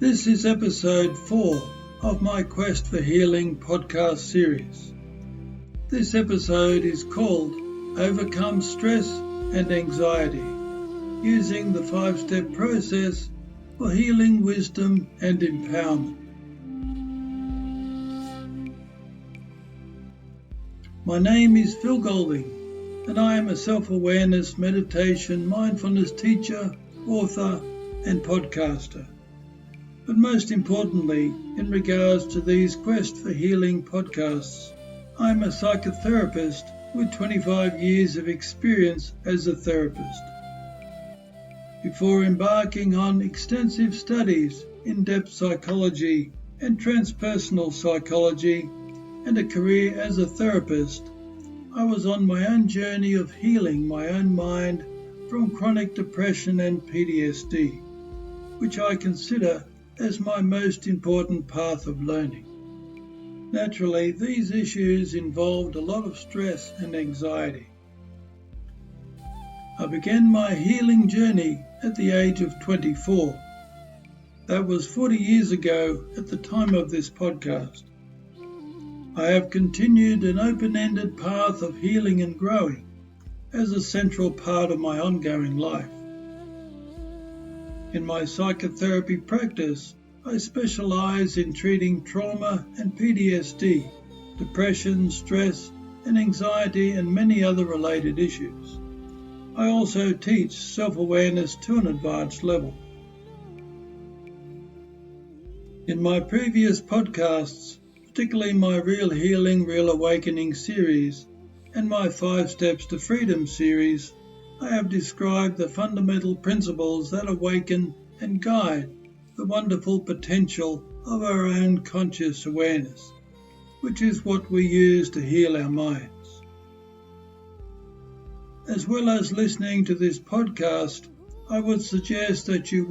This is episode 4 of my Quest for Healing podcast series. This episode is called Overcome Stress and Anxiety, using the 5-step process for healing, wisdom and empowerment. My name is Phil Golding, and I am a self-awareness, meditation, mindfulness teacher, author and podcaster. But most importantly, in regards to these Quest for Healing podcasts, I'm a psychotherapist with 25 years of experience as a therapist. Before embarking on extensive studies, in-depth psychology and transpersonal psychology, and a career as a therapist, I was on my own journey of healing my own mind from chronic depression and PTSD, which I consider as my most important path of learning. Naturally, these issues involved a lot of stress and anxiety. I began my healing journey at the age of 24. That was 40 years ago at the time of this podcast. I have continued an open-ended path of healing and growing as a central part of my ongoing life. In my psychotherapy practice, I specialize in treating trauma and PTSD, depression, stress, and anxiety, and many other related issues. I also teach self-awareness to an advanced level. In my previous podcasts, particularly my Real Healing, Real Awakening series and my 5 Steps to Freedom series, I have described the fundamental principles that awaken and guide the wonderful potential of our own conscious awareness, which is what we use to heal our minds. As well as listening to this podcast, I would suggest that you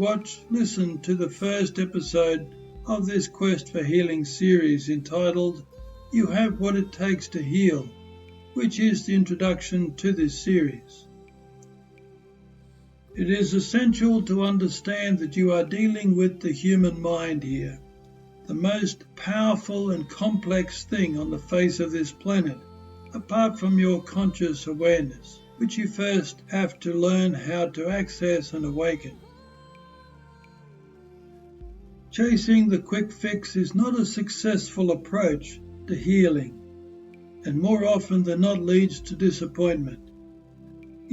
listen to the first episode of this Quest for Healing series entitled You Have What It Takes to Heal, which is the introduction to this series. It is essential to understand that you are dealing with the human mind here, the most powerful and complex thing on the face of this planet, apart from your conscious awareness, which you first have to learn how to access and awaken. Chasing the quick fix is not a successful approach to healing, and more often than not leads to disappointment.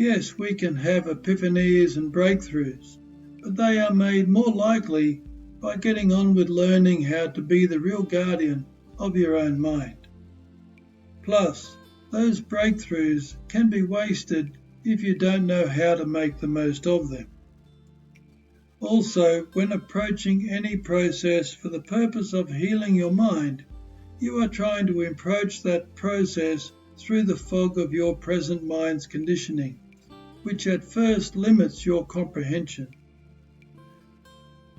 Yes, we can have epiphanies and breakthroughs, but they are made more likely by getting on with learning how to be the real guardian of your own mind. Plus, those breakthroughs can be wasted if you don't know how to make the most of them. Also, when approaching any process for the purpose of healing your mind, you are trying to approach that process through the fog of your present mind's conditioning, which at first limits your comprehension.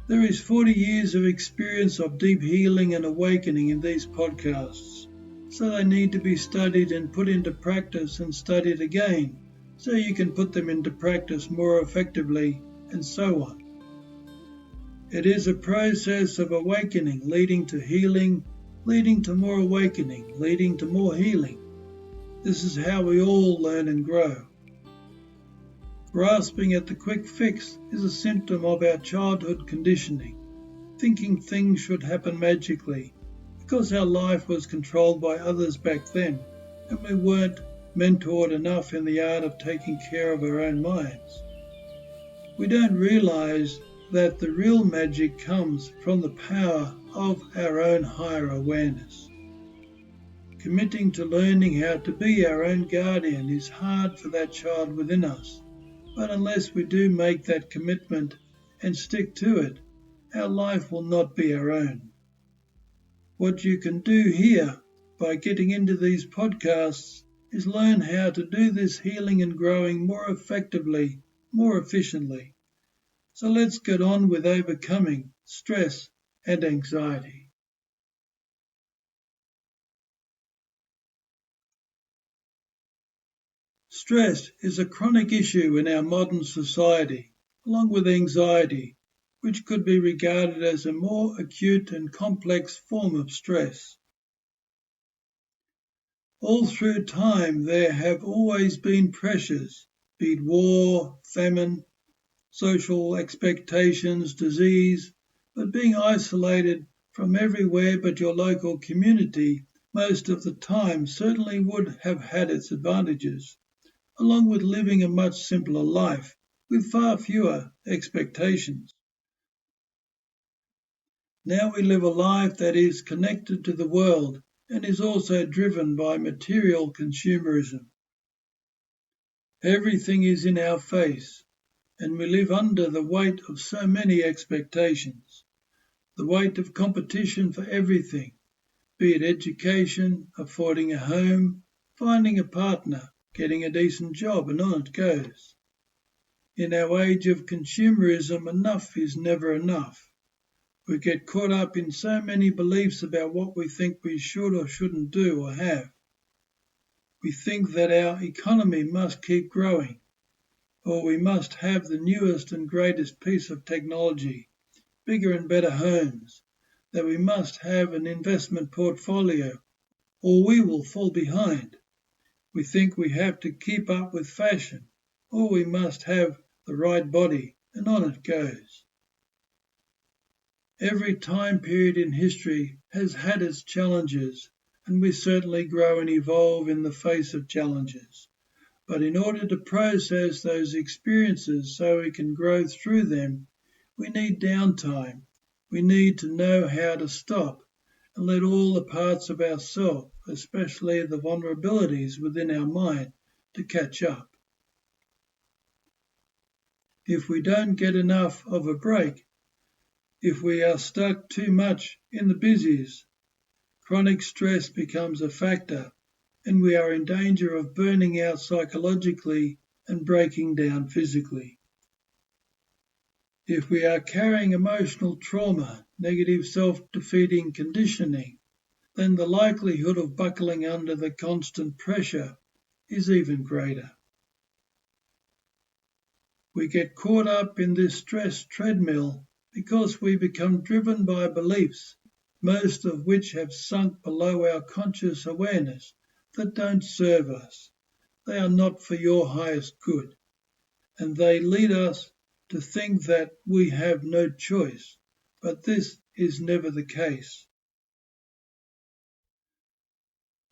There is 40 years of experience of deep healing and awakening in these podcasts, so they need to be studied and put into practice and studied again, so you can put them into practice more effectively, and so on. It is a process of awakening leading to healing, leading to more awakening, leading to more healing. This is how we all learn and grow. Grasping at the quick fix is a symptom of our childhood conditioning, thinking things should happen magically, because our life was controlled by others back then, and we weren't mentored enough in the art of taking care of our own minds. We don't realize that the real magic comes from the power of our own higher awareness. Committing to learning how to be our own guardian is hard for that child within us. But unless we do make that commitment and stick to it, our life will not be our own. What you can do here by getting into these podcasts is learn how to do this healing and growing more effectively, more efficiently. So let's get on with overcoming stress and anxiety. Stress is a chronic issue in our modern society, along with anxiety, which could be regarded as a more acute and complex form of stress. All through time there have always been pressures, be it war, famine, social expectations, disease, but being isolated from everywhere but your local community most of the time certainly would have had its advantages, along with living a much simpler life with far fewer expectations. Now we live a life that is connected to the world and is also driven by material consumerism. Everything is in our face, and we live under the weight of so many expectations, the weight of competition for everything, be it education, affording a home, finding a partner, getting a decent job, and on it goes. In our age of consumerism, enough is never enough. We get caught up in so many beliefs about what we think we should or shouldn't do or have. We think that our economy must keep growing, or we must have the newest and greatest piece of technology, bigger and better homes, that we must have an investment portfolio, or we will fall behind. We think we have to keep up with fashion, or we must have the right body, and on it goes. Every time period in history has had its challenges, and we certainly grow and evolve in the face of challenges. But in order to process those experiences so we can grow through them, we need downtime. We need to know how to stop and let all the parts of ourselves, especially the vulnerabilities within our mind, to catch up. If we don't get enough of a break, if we are stuck too much in the busies, chronic stress becomes a factor and we are in danger of burning out psychologically and breaking down physically. If we are carrying emotional trauma, negative self-defeating conditioning, then the likelihood of buckling under the constant pressure is even greater. We get caught up in this stress treadmill because we become driven by beliefs, most of which have sunk below our conscious awareness, that don't serve us. They are not for your highest good, and they lead us to think that we have no choice, but this is never the case.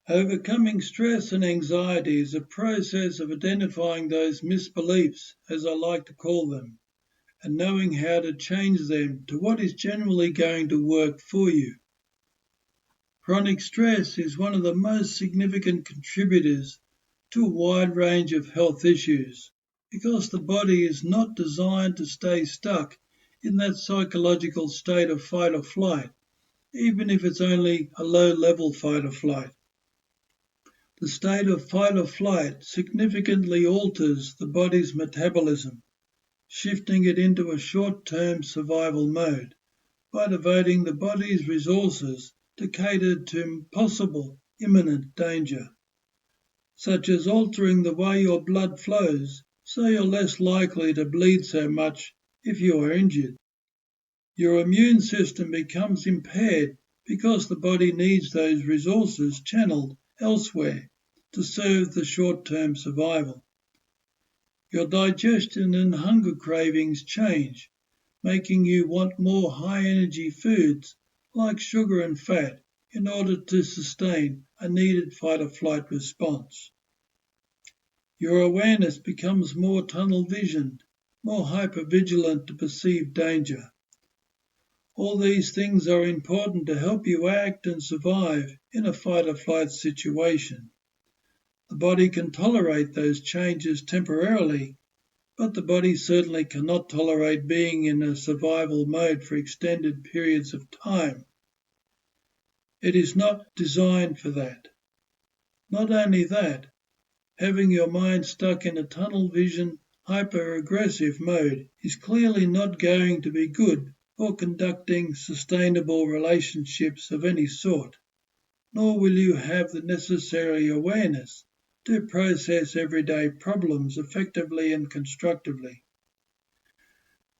Overcoming stress and anxiety is a process of identifying those misbeliefs, as I like to call them, and knowing how to change them to what is generally going to work for you. Chronic stress is one of the most significant contributors to a wide range of health issues because the body is not designed to stay stuck in that psychological state of fight or flight, even if it's only a low-level fight or flight. The state of fight or flight significantly alters the body's metabolism, shifting it into a short-term survival mode by devoting the body's resources to cater to possible imminent danger, such as altering the way your blood flows so you're less likely to bleed so much if you are injured. Your immune system becomes impaired because the body needs those resources channeled elsewhere to serve the short-term survival. Your digestion and hunger cravings change, making you want more high-energy foods like sugar and fat in order to sustain a needed fight-or-flight response. Your awareness becomes more tunnel-visioned, more hypervigilant to perceive danger. All these things are important to help you act and survive in a fight-or-flight situation. The body can tolerate those changes temporarily, but the body certainly cannot tolerate being in a survival mode for extended periods of time. It is not designed for that. Not only that, having your mind stuck in a tunnel vision, hyper-aggressive mode is clearly not going to be good for conducting sustainable relationships of any sort, nor will you have the necessary awareness to process everyday problems effectively and constructively.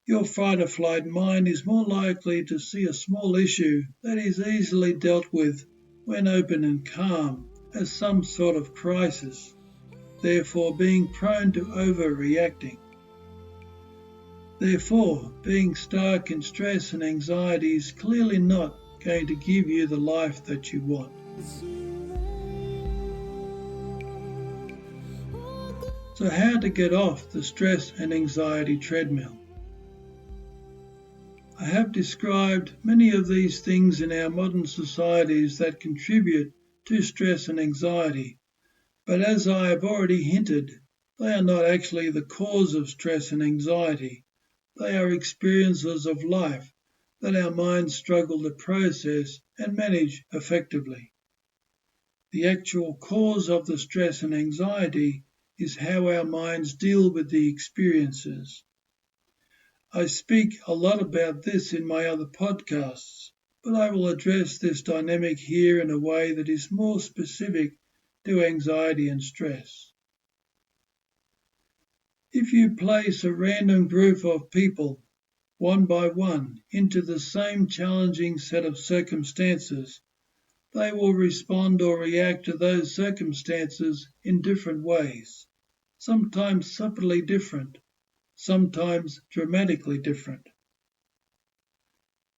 Your fight or flight mind is more likely to see a small issue that is easily dealt with when open and calm as some sort of crisis, therefore being prone to overreacting. Therefore, being stuck in stress and anxiety is clearly not going to give you the life that you want. So how to get off the stress and anxiety treadmill? I have described many of these things in our modern societies that contribute to stress and anxiety, but as I have already hinted, they are not actually the cause of stress and anxiety. They are experiences of life that our minds struggle to process and manage effectively. The actual cause of the stress and anxiety is how our minds deal with the experiences. I speak a lot about this in my other podcasts, but I will address this dynamic here in a way that is more specific to anxiety and stress. If you place a random group of people, one by one, into the same challenging set of circumstances, they will respond or react to those circumstances in different ways, sometimes subtly different, sometimes dramatically different.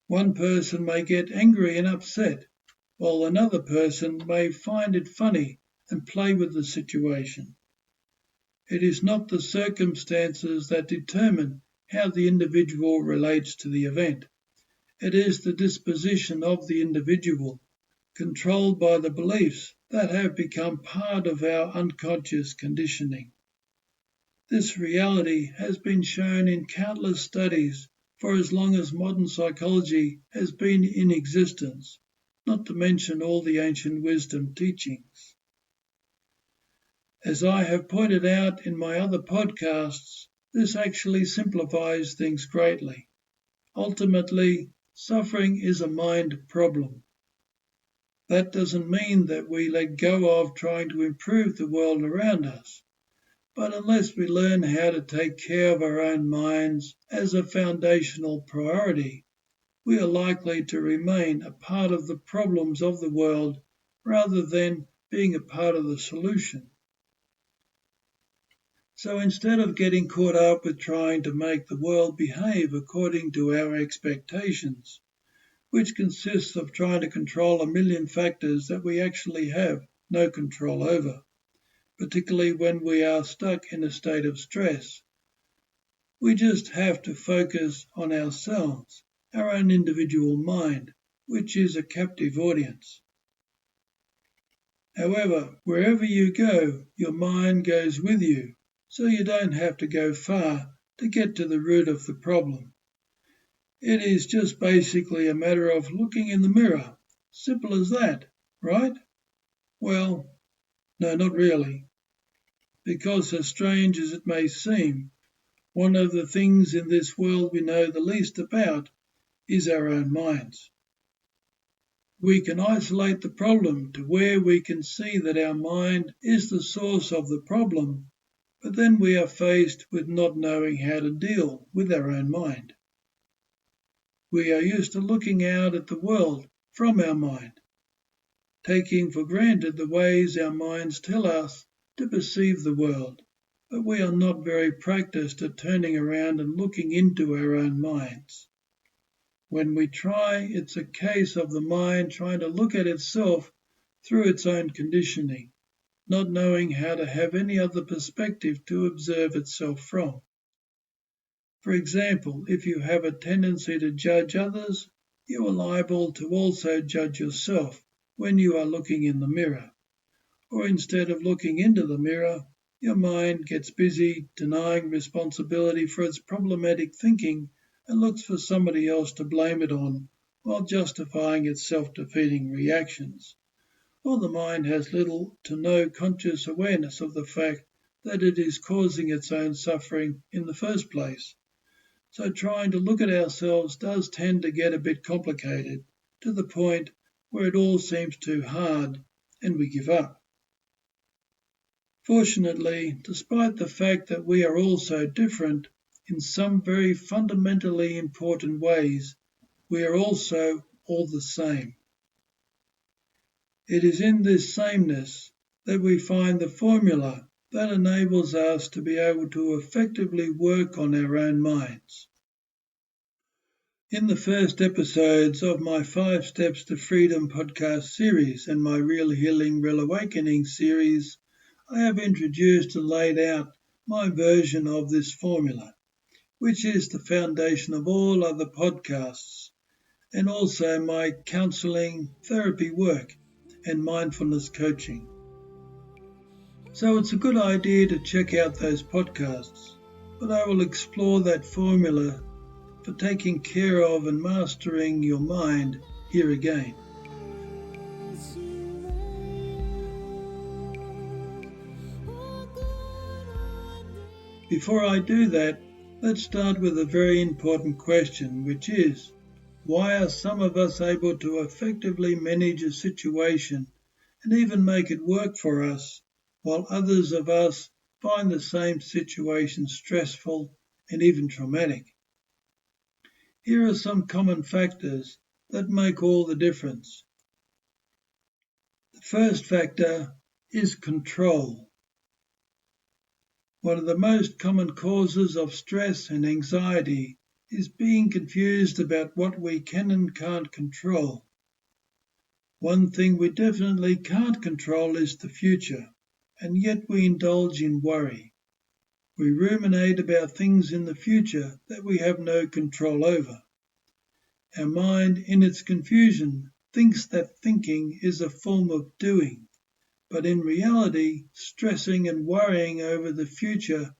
One person may get angry and upset, while another person may find it funny and play with the situation. It is not the circumstances that determine how the individual relates to the event. It is the disposition of the individual, controlled by the beliefs that have become part of our unconscious conditioning. This reality has been shown in countless studies for as long as modern psychology has been in existence, not to mention all the ancient wisdom teachings. As I have pointed out in my other podcasts, this actually simplifies things greatly. Ultimately, suffering is a mind problem. That doesn't mean that we let go of trying to improve the world around us, but unless we learn how to take care of our own minds as a foundational priority, we are likely to remain a part of the problems of the world rather than being a part of the solution. So instead of getting caught up with trying to make the world behave according to our expectations, which consists of trying to control a million factors that we actually have no control over, particularly when we are stuck in a state of stress, we just have to focus on ourselves, our own individual mind, which is a captive audience. However, wherever you go, your mind goes with you, so you don't have to go far to get to the root of the problem. It is just basically a matter of looking in the mirror. Simple as that, right? Well, no, not really. Because as strange as it may seem, one of the things in this world we know the least about is our own minds. We can isolate the problem to where we can see that our mind is the source of the problem, but then we are faced with not knowing how to deal with our own mind. We are used to looking out at the world from our mind, taking for granted the ways our minds tell us to perceive the world, but we are not very practiced at turning around and looking into our own minds. When we try, it's a case of the mind trying to look at itself through its own conditioning, not knowing how to have any other perspective to observe itself from. For example, if you have a tendency to judge others, you are liable to also judge yourself when you are looking in the mirror. Or instead of looking into the mirror, your mind gets busy denying responsibility for its problematic thinking and looks for somebody else to blame it on while justifying its self-defeating reactions. Or the mind has little to no conscious awareness of the fact that it is causing its own suffering in the first place. So trying to look at ourselves does tend to get a bit complicated, to the point where it all seems too hard and we give up. Fortunately, despite the fact that we are all so different, in some very fundamentally important ways, we are also all the same. It is in this sameness that we find the formula that enables us to be able to effectively work on our own minds. In the first episodes of my 5 Steps to Freedom podcast series and my Real Healing, Real Awakening series, I have introduced and laid out my version of this formula, which is the foundation of all other podcasts, and also my counselling, therapy work, and mindfulness coaching. So it's a good idea to check out those podcasts, but I will explore that formula for taking care of and mastering your mind here again. Before I do that, let's start with a very important question, which is, why are some of us able to effectively manage a situation and even make it work for us, while others of us find the same situation stressful and even traumatic? Here are some common factors that make all the difference. The first factor is control. One of the most common causes of stress and anxiety is being confused about what we can and can't control. One thing we definitely can't control is the future, and yet we indulge in worry. We ruminate about things in the future that we have no control over. Our mind, in its confusion, thinks that thinking is a form of doing, but in reality, stressing and worrying over the future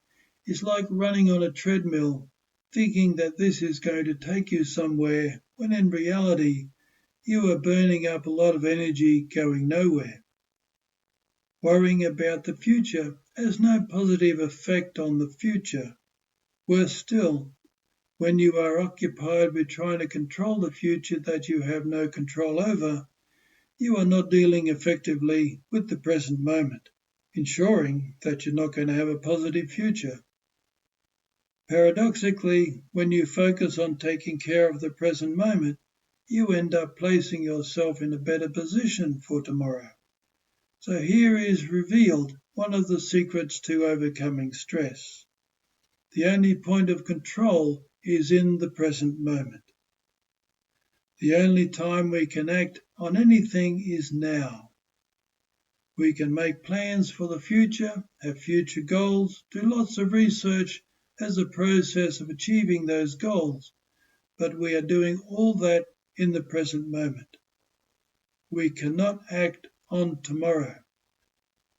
is like running on a treadmill, thinking that this is going to take you somewhere, when in reality, you are burning up a lot of energy going nowhere. Worrying about the future has no positive effect on the future. Worse still, when you are occupied with trying to control the future that you have no control over, you are not dealing effectively with the present moment, ensuring that you're not going to have a positive future. Paradoxically, when you focus on taking care of the present moment, you end up placing yourself in a better position for tomorrow. So here is revealed one of the secrets to overcoming stress. The only point of control is in the present moment. The only time we can act on anything is now. We can make plans for the future, have future goals, do lots of research as a process of achieving those goals, but we are doing all that in the present moment. We cannot act on tomorrow.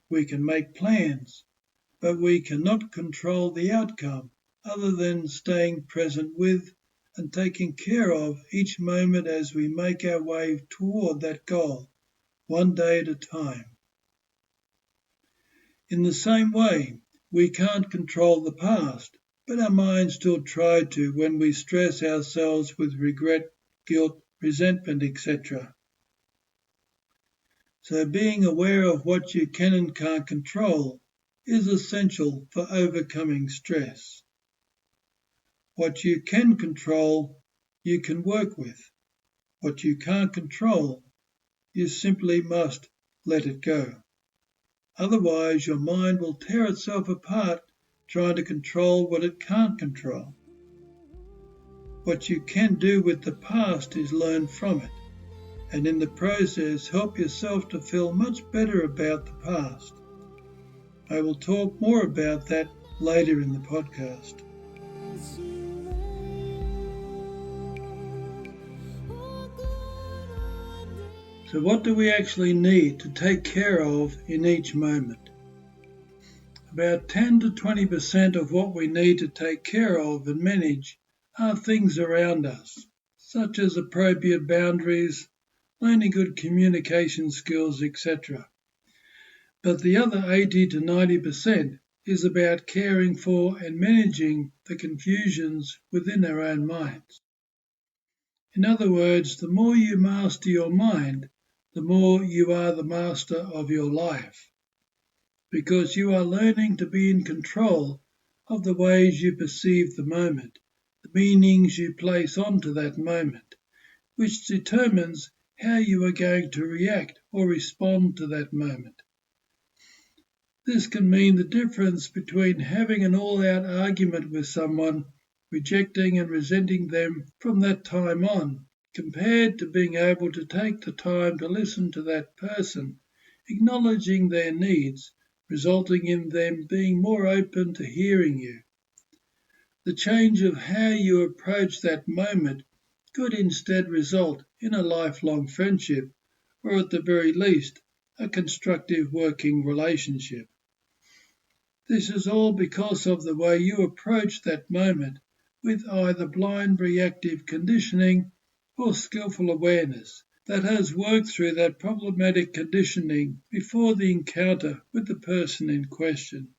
We can make plans, but we cannot control the outcome other than staying present with and taking care of each moment as we make our way toward that goal, one day at a time. In the same way, we can't control the past, but our minds still try to when we stress ourselves with regret, guilt, resentment, etc. So being aware of what you can and can't control is essential for overcoming stress. What you can control, you can work with. What you can't control, you simply must let it go. Otherwise, your mind will tear itself apart trying to control what it can't control. What you can do with the past is learn from it, and in the process help yourself to feel much better about the past. I will talk more about that later in the podcast. So what do we actually need to take care of in each moment? About 10 to 20% of what we need to take care of and manage are things around us, such as appropriate boundaries, learning good communication skills, etc. But the other 80 to 90% is about caring for and managing the confusions within our own minds. In other words, the more you master your mind, the more you are the master of your life, because you are learning to be in control of the ways you perceive the moment, the meanings you place onto that moment, which determines how you are going to react or respond to that moment. This can mean the difference between having an all-out argument with someone, rejecting and resenting them from that time on, compared to being able to take the time to listen to that person, acknowledging their needs, resulting in them being more open to hearing you. The change of how you approach that moment could instead result in a lifelong friendship, or at the very least, a constructive working relationship. This is all because of the way you approach that moment with either blind reactive conditioning or skillful awareness that has worked through that problematic conditioning before the encounter with the person in question.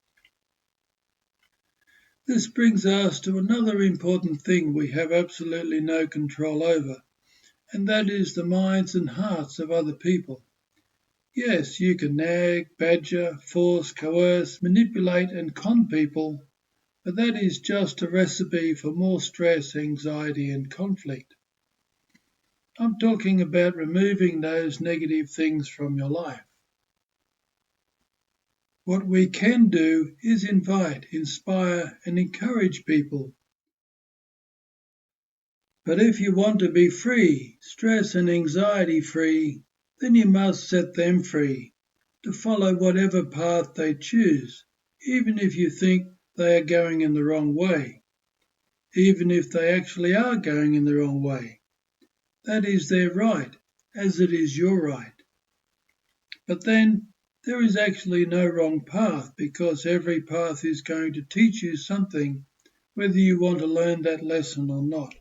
This brings us to another important thing we have absolutely no control over, and that is the minds and hearts of other people. Yes, you can nag, badger, force, coerce, manipulate and con people, but that is just a recipe for more stress, anxiety and conflict. I'm talking about removing those negative things from your life. What we can do is invite, inspire and encourage people. But if you want to be free, stress and anxiety free, then you must set them free to follow whatever path they choose, even if you think they are going in the wrong way, even if they actually are going in the wrong way. That is their right, as it is your right. But then there is actually no wrong path, because every path is going to teach you something, whether you want to learn that lesson or not.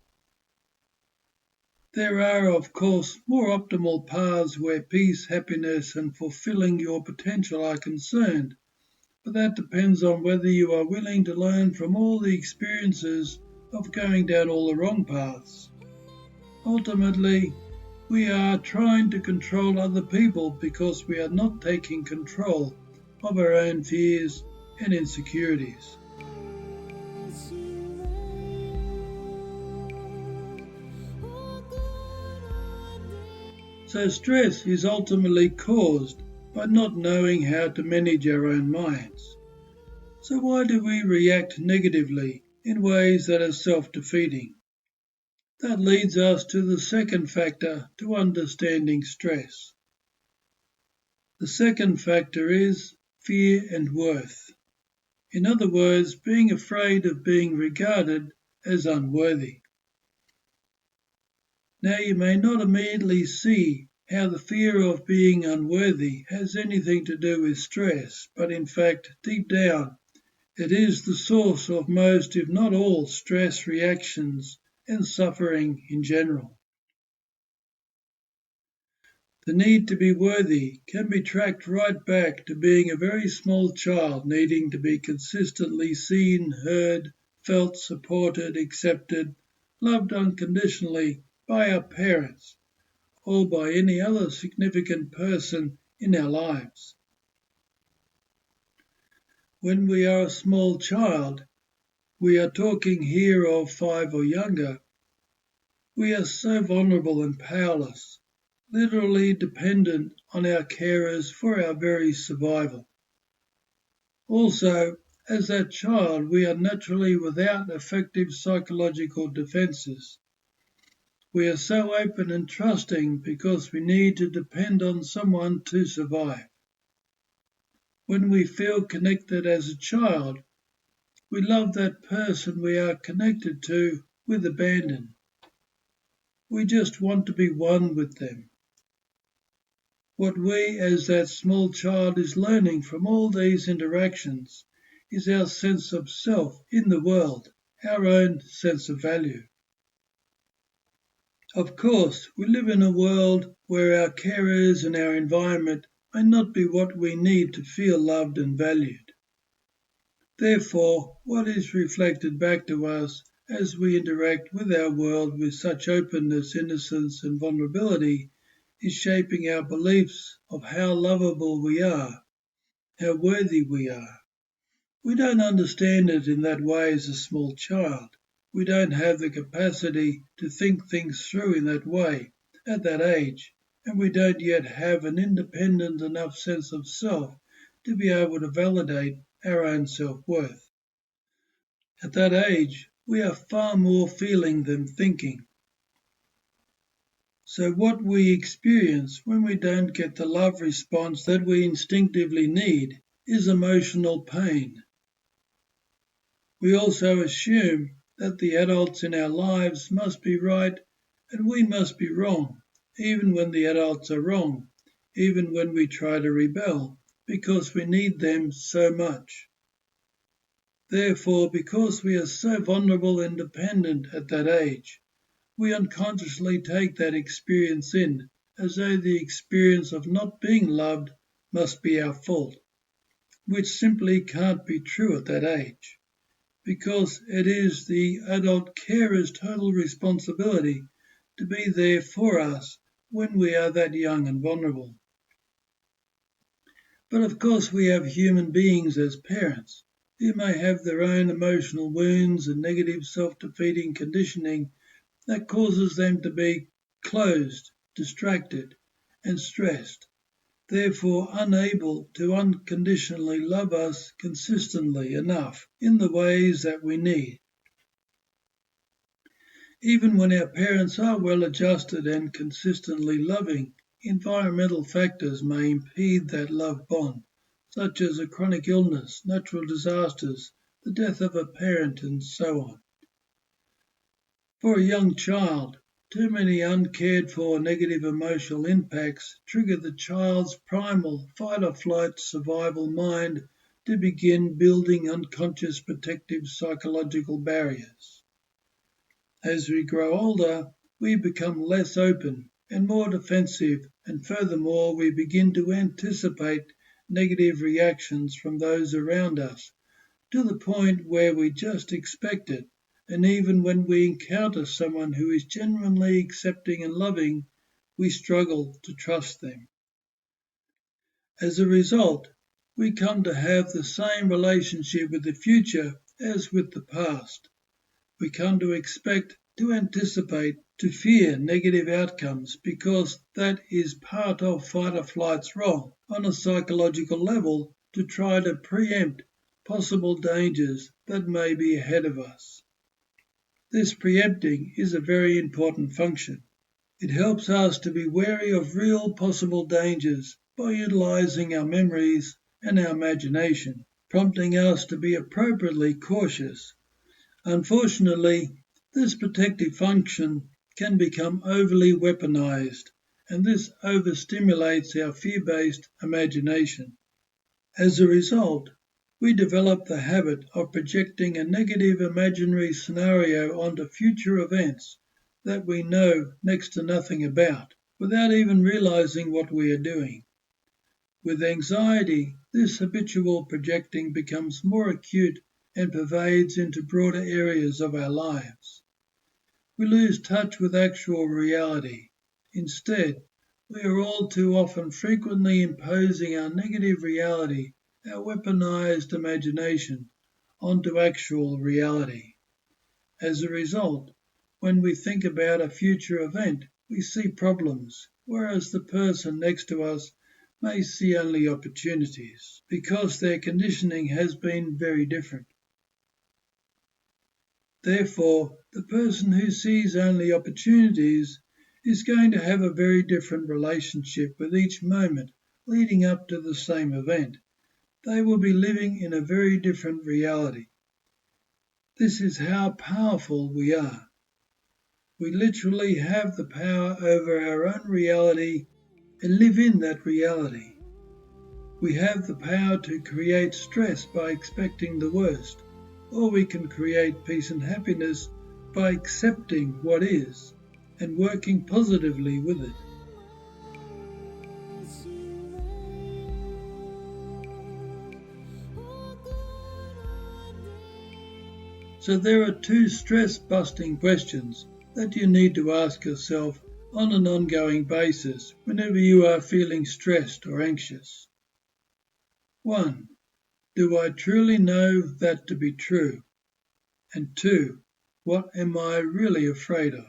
There are, of course, more optimal paths where peace, happiness and fulfilling your potential are concerned, but that depends on whether you are willing to learn from all the experiences of going down all the wrong paths. Ultimately, we are trying to control other people because we are not taking control of our own fears and insecurities. So stress is ultimately caused by not knowing how to manage our own minds. So why do we react negatively in ways that are self-defeating? That leads us to the second factor to understanding stress. The second factor is fear and worth. In other words, being afraid of being regarded as unworthy. Now you may not immediately see how the fear of being unworthy has anything to do with stress, but in fact, deep down, it is the source of most, if not all, stress reactions and suffering in general. The need to be worthy can be tracked right back to being a very small child needing to be consistently seen, heard, felt, supported, accepted, loved unconditionally by our parents or by any other significant person in our lives. When we are a small child, we are talking here of 5 or younger, we are so vulnerable and powerless, literally dependent on our carers for our very survival. Also, as that child, we are naturally without effective psychological defences. We are so open and trusting because we need to depend on someone to survive. When we feel connected as a child, we love that person we are connected to with abandon. We just want to be one with them. What we as that small child is learning from all these interactions is our sense of self in the world, our own sense of value. Of course, we live in a world where our carers and our environment may not be what we need to feel loved and valued. Therefore, what is reflected back to us as we interact with our world with such openness, innocence and vulnerability is shaping our beliefs of how lovable we are, how worthy we are. We don't understand it in that way as a small child. We don't have the capacity to think things through in that way at that age, and we don't yet have an independent enough sense of self to be able to validate our own self-worth. At that age, we are far more feeling than thinking. So what we experience when we don't get the love response that we instinctively need is emotional pain. We also assume that the adults in our lives must be right and we must be wrong, even when the adults are wrong, even when we try to rebel, because we need them so much. Therefore, because we are so vulnerable and dependent at that age, we unconsciously take that experience in as though the experience of not being loved must be our fault, which simply can't be true at that age, because it is the adult carer's total responsibility to be there for us when we are that young and vulnerable. But of course we have human beings as parents who may have their own emotional wounds and negative self-defeating conditioning that causes them to be closed, distracted and stressed, therefore unable to unconditionally love us consistently enough in the ways that we need. Even when our parents are well adjusted and consistently loving, environmental factors may impede that love bond, such as a chronic illness, natural disasters, the death of a parent, and so on. For a young child, too many uncared for negative emotional impacts trigger the child's primal fight or flight survival mind to begin building unconscious protective psychological barriers. As we grow older, we become less open and more defensive, and furthermore, we begin to anticipate negative reactions from those around us to the point where we just expect it. And even when we encounter someone who is genuinely accepting and loving, we struggle to trust them. As a result, we come to have the same relationship with the future as with the past. We come to expect, to anticipate, to fear negative outcomes because that is part of fight or flight's role on a psychological level to try to preempt possible dangers that may be ahead of us. This preempting is a very important function. It helps us to be wary of real possible dangers by utilizing our memories and our imagination, prompting us to be appropriately cautious. Unfortunately, this protective function can become overly weaponized, and this overstimulates our fear-based imagination. As a result, we develop the habit of projecting a negative imaginary scenario onto future events that we know next to nothing about, without even realizing what we are doing. With anxiety, this habitual projecting becomes more acute and pervades into broader areas of our lives. We lose touch with actual reality. Instead, we are all too often frequently imposing our negative reality, our weaponized imagination, onto actual reality. As a result, when we think about a future event, we see problems, whereas the person next to us may see only opportunities, because their conditioning has been very different. Therefore, the person who sees only opportunities is going to have a very different relationship with each moment leading up to the same event. They will be living in a very different reality. This is how powerful we are. We literally have the power over our own reality and live in that reality. We have the power to create stress by expecting the worst, or we can create peace and happiness by accepting what is and working positively with it. So there are two stress-busting questions that you need to ask yourself on an ongoing basis whenever you are feeling stressed or anxious. 1. do I truly know that to be true? And 2, what am I really afraid of?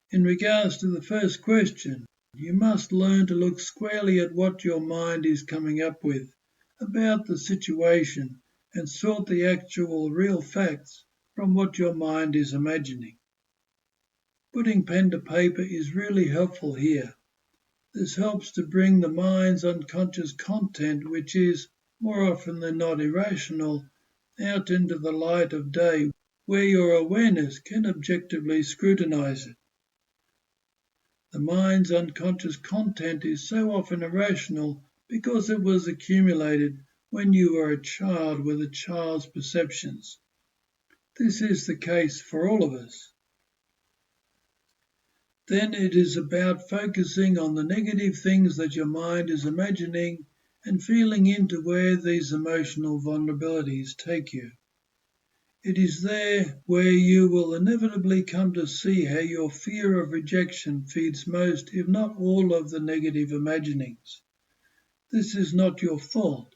In regards to the first question, you must learn to look squarely at what your mind is coming up with about the situation and sort the actual real facts from what your mind is imagining. Putting pen to paper is really helpful here. This helps to bring the mind's unconscious content, which is more often than not irrational, out into the light of day where your awareness can objectively scrutinize it. The mind's unconscious content is so often irrational because it was accumulated when you were a child with a child's perceptions. This is the case for all of us. Then it is about focusing on the negative things that your mind is imagining and feeling into where these emotional vulnerabilities take you. It is there where you will inevitably come to see how your fear of rejection feeds most, if not all, of the negative imaginings. This is not your fault.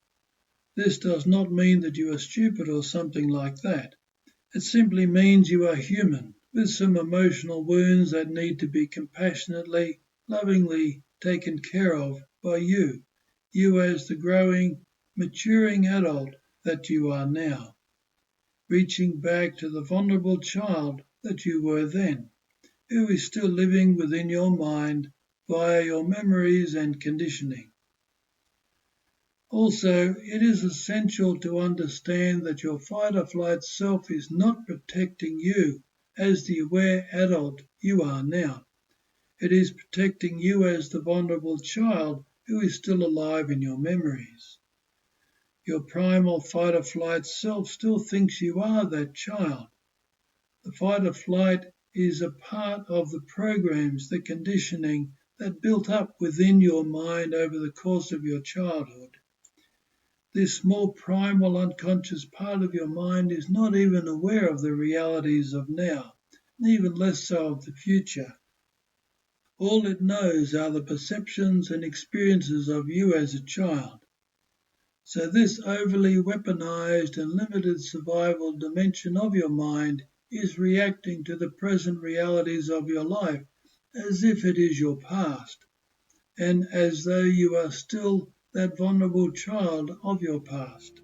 This does not mean that you are stupid or something like that. It simply means you are human, with some emotional wounds that need to be compassionately, lovingly taken care of by you as the growing, maturing adult that you are now, reaching back to the vulnerable child that you were then, who is still living within your mind via your memories and conditioning. Also, it is essential to understand that your fight or flight self is not protecting you as the aware adult you are now. It is protecting you as the vulnerable child who is still alive in your memories. Your primal fight or flight self still thinks you are that child. The fight or flight is a part of the programs, the conditioning that built up within your mind over the course of your childhood. This more primal unconscious part of your mind is not even aware of the realities of now, and even less so of the future. All it knows are the perceptions and experiences of you as a child. So this overly weaponized and limited survival dimension of your mind is reacting to the present realities of your life as if it is your past, and as though you are still that vulnerable child of your past.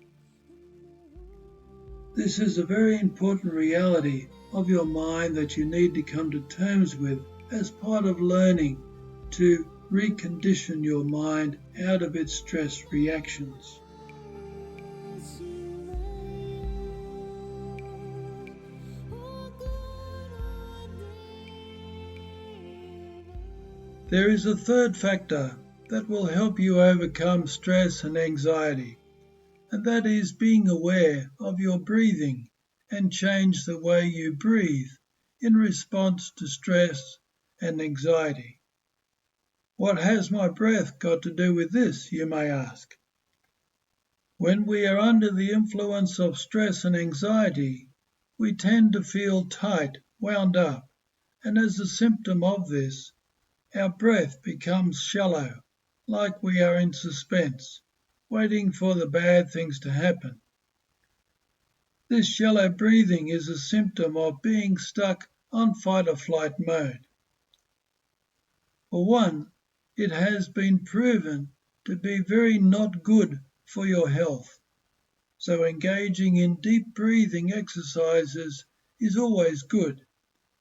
This is a very important reality of your mind that you need to come to terms with as part of learning to recondition your mind out of its stress reactions. There is a third factor that will help you overcome stress and anxiety, and that is being aware of your breathing and change the way you breathe in response to stress and anxiety. What has my breath got to do with this, you may ask? When we are under the influence of stress and anxiety, we tend to feel tight, wound up, and as a symptom of this, our breath becomes shallow, like we are in suspense, waiting for the bad things to happen. This shallow breathing is a symptom of being stuck on fight or flight mode. For one, it has been proven to be very not good for your health. So engaging in deep breathing exercises is always good,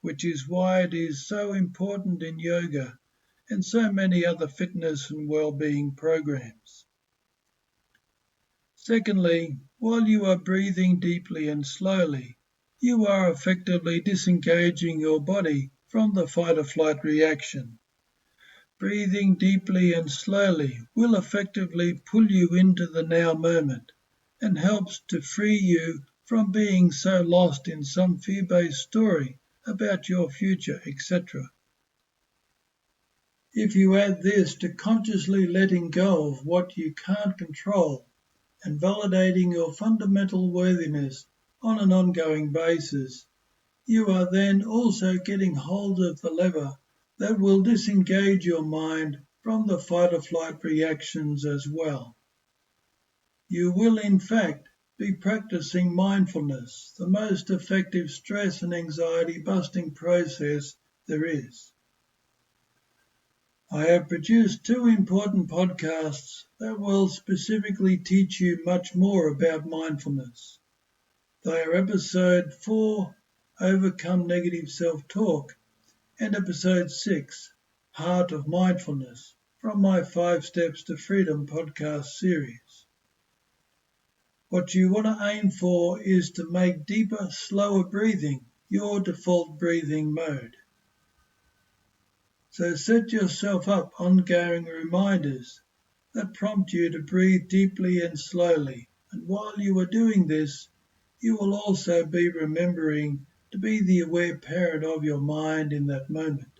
which is why it is so important in yoga and so many other fitness and well-being programs. Secondly, while you are breathing deeply and slowly, you are effectively disengaging your body from the fight or flight reaction. Breathing deeply and slowly will effectively pull you into the now moment and helps to free you from being so lost in some fear-based story about your future, etc. If you add this to consciously letting go of what you can't control and validating your fundamental worthiness on an ongoing basis, you are then also getting hold of the lever that will disengage your mind from the fight or flight reactions as well. You will in fact be practicing mindfulness, the most effective stress and anxiety busting process there is. I have produced 2 important podcasts that will specifically teach you much more about mindfulness. They are episode 4, Overcome Negative Self-Talk, and episode 6, Heart of Mindfulness, from my 5 Steps to Freedom podcast series. What you want to aim for is to make deeper, slower breathing your default breathing mode. So set yourself up ongoing reminders that prompt you to breathe deeply and slowly. And while you are doing this, you will also be remembering to be the aware parent of your mind in that moment.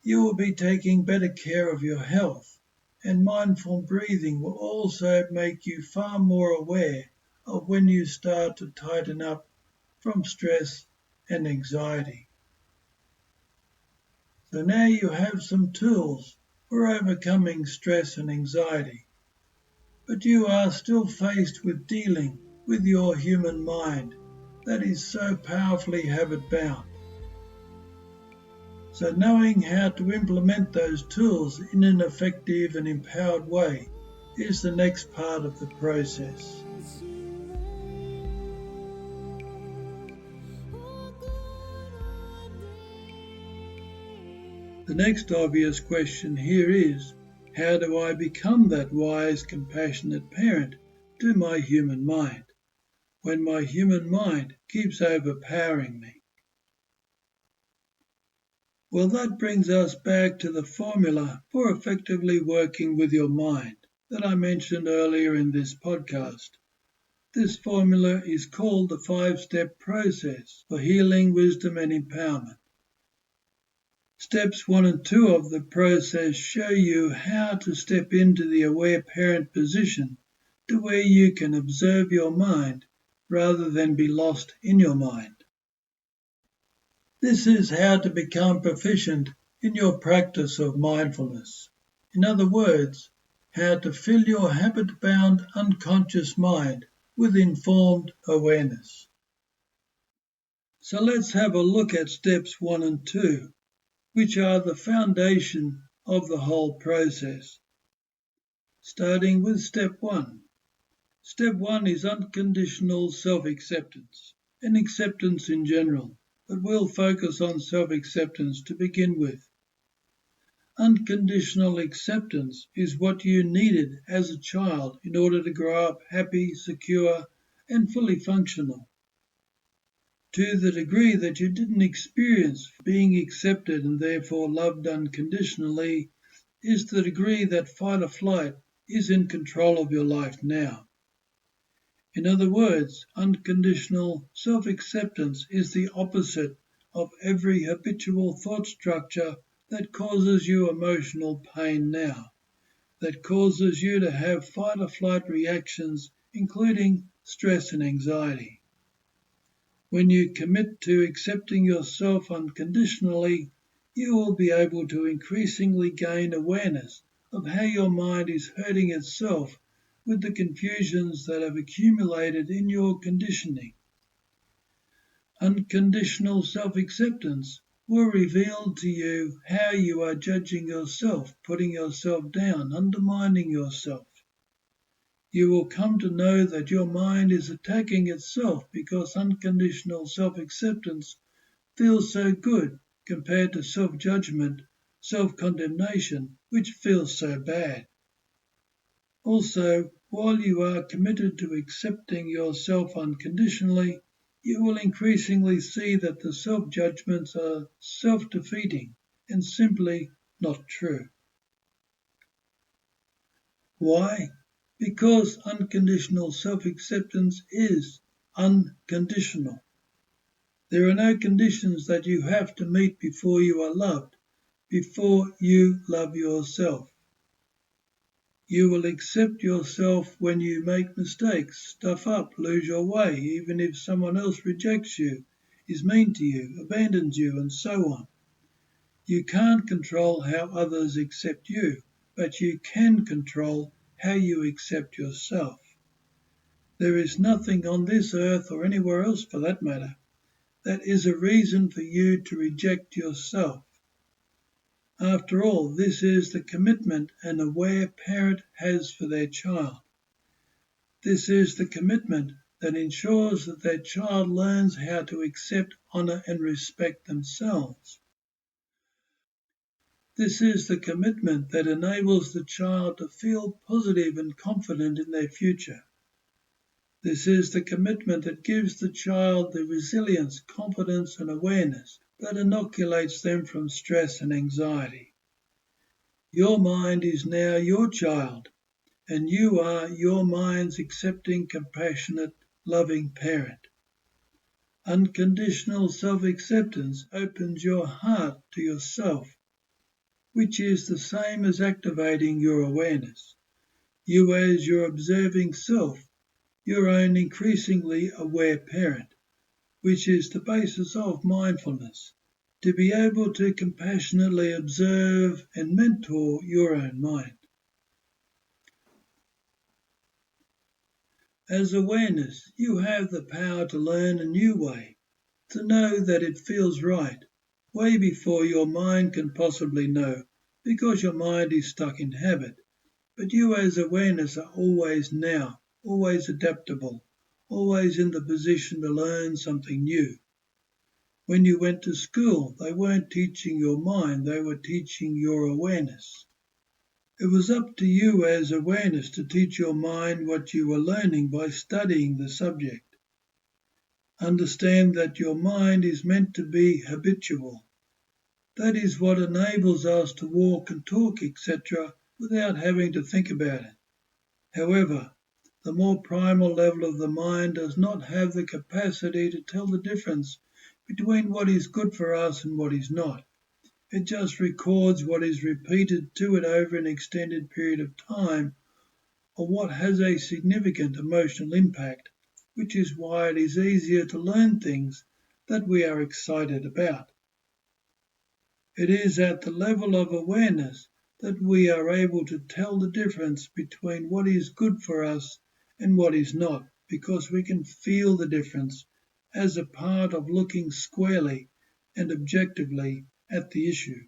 You will be taking better care of your health, and mindful breathing will also make you far more aware of when you start to tighten up from stress and anxiety. So now you have some tools for overcoming stress and anxiety, but you are still faced with dealing with your human mind that is so powerfully habit-bound. So knowing how to implement those tools in an effective and empowered way is the next part of the process. The next obvious question here is, how do I become that wise, compassionate parent to my human mind when my human mind keeps overpowering me? Well, that brings us back to the formula for effectively working with your mind that I mentioned earlier in this podcast. This formula is called the 5-step process for healing, wisdom, and empowerment. Steps 1 and 2 of the process show you how to step into the aware parent position to where you can observe your mind rather than be lost in your mind. This is how to become proficient in your practice of mindfulness. In other words, how to fill your habit-bound unconscious mind with informed awareness. So let's have a look at steps 1 and 2, which are the foundation of the whole process. Starting with step 1. Step 1 is unconditional self-acceptance, and acceptance in general, but we'll focus on self-acceptance to begin with. Unconditional acceptance is what you needed as a child in order to grow up happy, secure, and fully functional. To the degree that you didn't experience being accepted and therefore loved unconditionally is the degree that fight or flight is in control of your life now. In other words, unconditional self-acceptance is the opposite of every habitual thought structure that causes you emotional pain now, that causes you to have fight or flight reactions, including stress and anxiety. When you commit to accepting yourself unconditionally, you will be able to increasingly gain awareness of how your mind is hurting itself with the confusions that have accumulated in your conditioning. Unconditional self-acceptance will reveal to you how you are judging yourself, putting yourself down, undermining yourself. You will come to know that your mind is attacking itself because unconditional self-acceptance feels so good compared to self-judgment, self-condemnation, which feels so bad. Also, while you are committed to accepting yourself unconditionally, you will increasingly see that the self-judgments are self-defeating and simply not true. Why? Because unconditional self-acceptance is unconditional. There are no conditions that you have to meet before you are loved, before you love yourself. You will accept yourself when you make mistakes, stuff up, lose your way, even if someone else rejects you, is mean to you, abandons you, and so on. You can't control how others accept you, but you can control how you accept yourself. There is nothing on this earth or anywhere else for that matter that is a reason for you to reject yourself. After all, this is the commitment an aware parent has for their child. This is the commitment that ensures that their child learns how to accept, honour and respect themselves. This is the commitment that enables the child to feel positive and confident in their future. This is the commitment that gives the child the resilience, confidence and awareness that inoculates them from stress and anxiety. Your mind is now your child, and you are your mind's accepting, compassionate, loving parent. Unconditional self-acceptance opens your heart to yourself, which is the same as activating your awareness. You as your observing self, your own increasingly aware parent, which is the basis of mindfulness, to be able to compassionately observe and mentor your own mind. As awareness, you have the power to learn a new way, to know that it feels right, way before your mind can possibly know, because your mind is stuck in habit. But you as awareness are always now, always adaptable, always in the position to learn something new. When you went to school, they weren't teaching your mind, they were teaching your awareness. It was up to you as awareness to teach your mind what you were learning by studying the subject. Understand that your mind is meant to be habitual. That is what enables us to walk and talk, etc., without having to think about it. However, the more primal level of the mind does not have the capacity to tell the difference between what is good for us and what is not. It just records what is repeated to it over an extended period of time, or what has a significant emotional impact, which is why it is easier to learn things that we are excited about. It is at the level of awareness that we are able to tell the difference between what is good for us and what is not, because we can feel the difference as a part of looking squarely and objectively at the issue.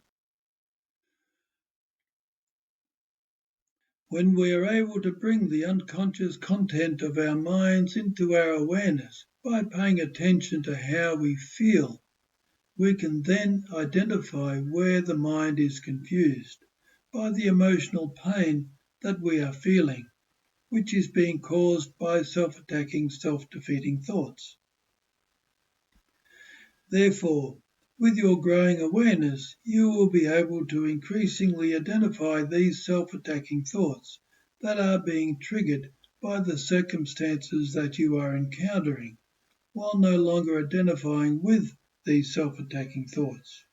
When we are able to bring the unconscious content of our minds into our awareness by paying attention to how we feel, we can then identify where the mind is confused by the emotional pain that we are feeling, which is being caused by self-attacking, self-defeating thoughts. Therefore, with your growing awareness, you will be able to increasingly identify these self-attacking thoughts that are being triggered by the circumstances that you are encountering, while no longer identifying with these self-attacking thoughts.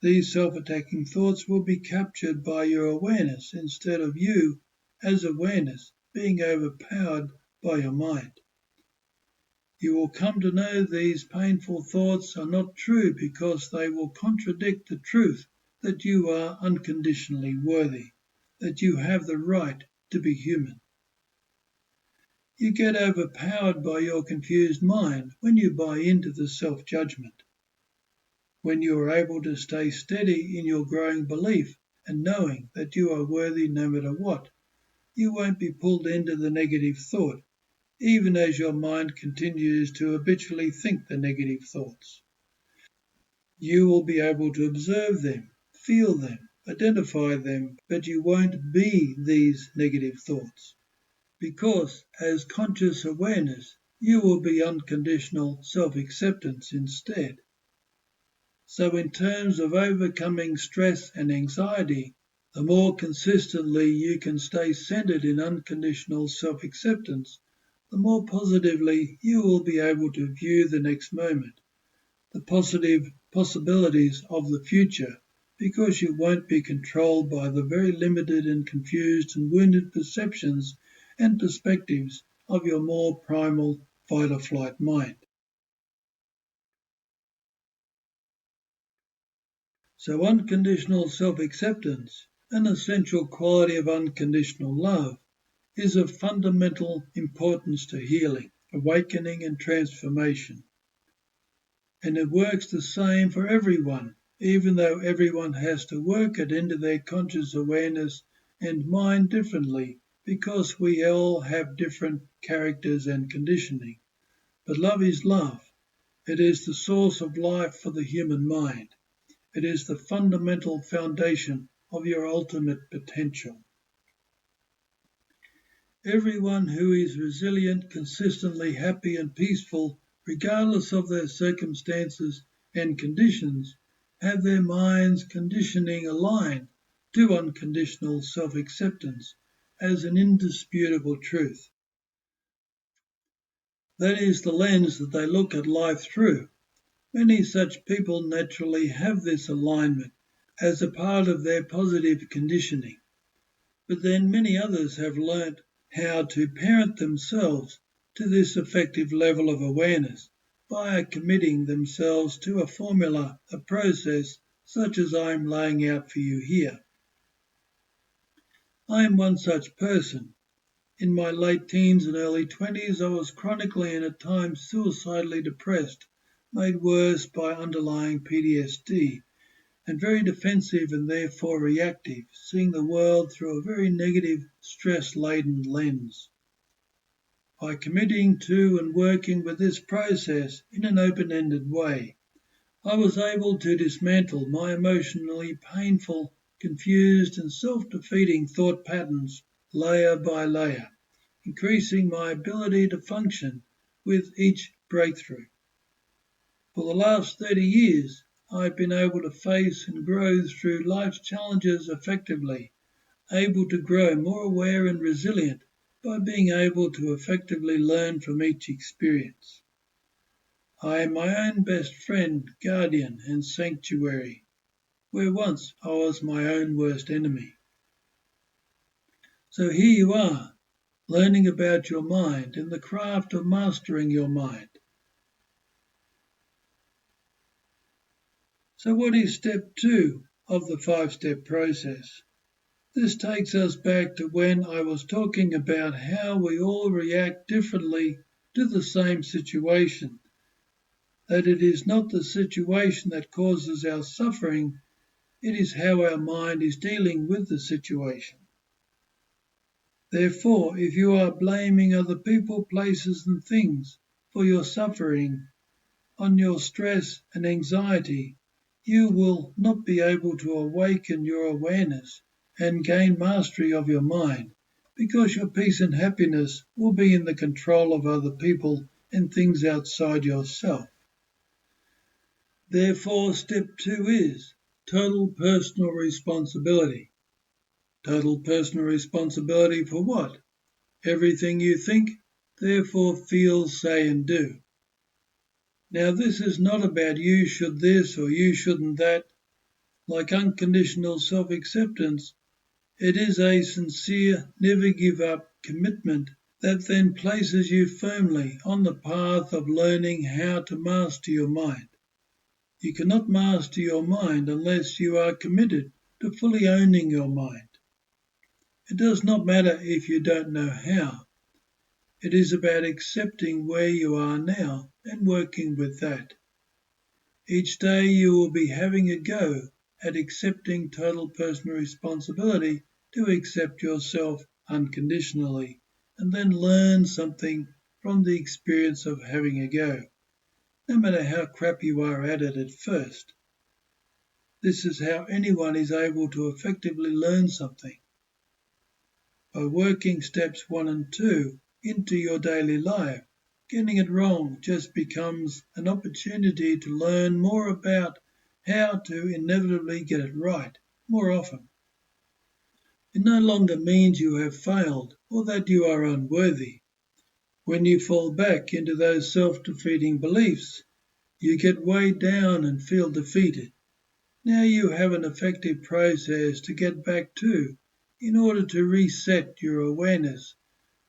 These self-attacking thoughts will be captured by your awareness instead of you, as awareness, being overpowered by your mind. You will come to know these painful thoughts are not true because they will contradict the truth that you are unconditionally worthy, that you have the right to be human. You get overpowered by your confused mind when you buy into the self-judgment. When you are able to stay steady in your growing belief and knowing that you are worthy no matter what, you won't be pulled into the negative thought, even as your mind continues to habitually think the negative thoughts. You will be able to observe them, feel them, identify them, but you won't be these negative thoughts, because as conscious awareness, you will be unconditional self-acceptance instead. So in terms of overcoming stress and anxiety, the more consistently you can stay centered in unconditional self-acceptance, the more positively you will be able to view the next moment, the positive possibilities of the future, because you won't be controlled by the very limited and confused and wounded perceptions and perspectives of your more primal fight-or-flight mind. So unconditional self-acceptance An essential quality of unconditional love is of fundamental importance to healing, awakening and transformation. And it works the same for everyone, even though everyone has to work it into their conscious awareness and mind differently, because we all have different characters and conditioning. But love is love. It is the source of life for the human mind. It is the fundamental foundation of your ultimate potential. Everyone who is resilient, consistently happy and peaceful, regardless of their circumstances and conditions, have their mind's conditioning aligned to unconditional self-acceptance as an indisputable truth. That is the lens that they look at life through. Many such people naturally have this alignment as a part of their positive conditioning. But then many others have learnt how to parent themselves to this effective level of awareness by committing themselves to a formula, a process such as I am laying out for you here. I am one such person. In my late teens and early 20s, I was chronically and at times suicidally depressed, made worse by underlying PTSD, and very defensive and therefore reactive, seeing the world through a very negative, stress-laden lens. By committing to and working with this process in an open-ended way, I was able to dismantle my emotionally painful, confused and self-defeating thought patterns layer by layer, increasing my ability to function with each breakthrough. For the last 30 years, I've been able to face and grow through life's challenges effectively, able to grow more aware and resilient by being able to effectively learn from each experience. I am my own best friend, guardian and sanctuary, where once I was my own worst enemy. So here you are, learning about your mind and the craft of mastering your mind. So what is step 2 of the 5-step process? This takes us back to when I was talking about how we all react differently to the same situation, that it is not the situation that causes our suffering, it is how our mind is dealing with the situation. Therefore, if you are blaming other people, places and things for your suffering, on your stress and anxiety, you will not be able to awaken your awareness and gain mastery of your mind, because your peace and happiness will be in the control of other people and things outside yourself. Therefore, step 2 is total personal responsibility. Total personal responsibility for what? Everything you think, therefore feel, say and do. Now this is not about you should this or you shouldn't that. Like unconditional self-acceptance, it is a sincere, never give up commitment that then places you firmly on the path of learning how to master your mind. You cannot master your mind unless you are committed to fully owning your mind. It does not matter if you don't know how. It is about accepting where you are now and working with that. Each day you will be having a go at accepting total personal responsibility to accept yourself unconditionally and then learn something from the experience of having a go, no matter how crap you are at it at first. This is how anyone is able to effectively learn something. By working steps 1 and 2 into your daily life, getting it wrong just becomes an opportunity to learn more about how to inevitably get it right more often. It no longer means you have failed or that you are unworthy. When you fall back into those self-defeating beliefs, you get weighed down and feel defeated. Now you have an effective process to get back to in order to reset your awareness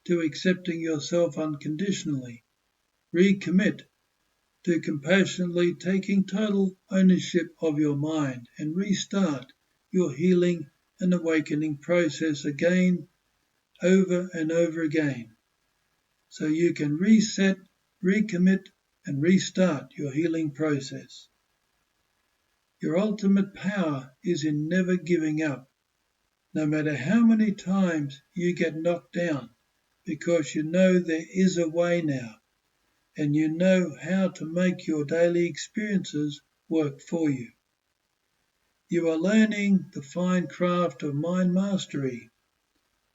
to accepting yourself unconditionally, recommit to compassionately taking total ownership of your mind and restart your healing and awakening process again, over and over again, so you can reset, recommit, and restart your healing process. Your ultimate power is in never giving up, no matter how many times you get knocked down, because you know there is a way now, and you know how to make your daily experiences work for you. You are learning the fine craft of mind mastery.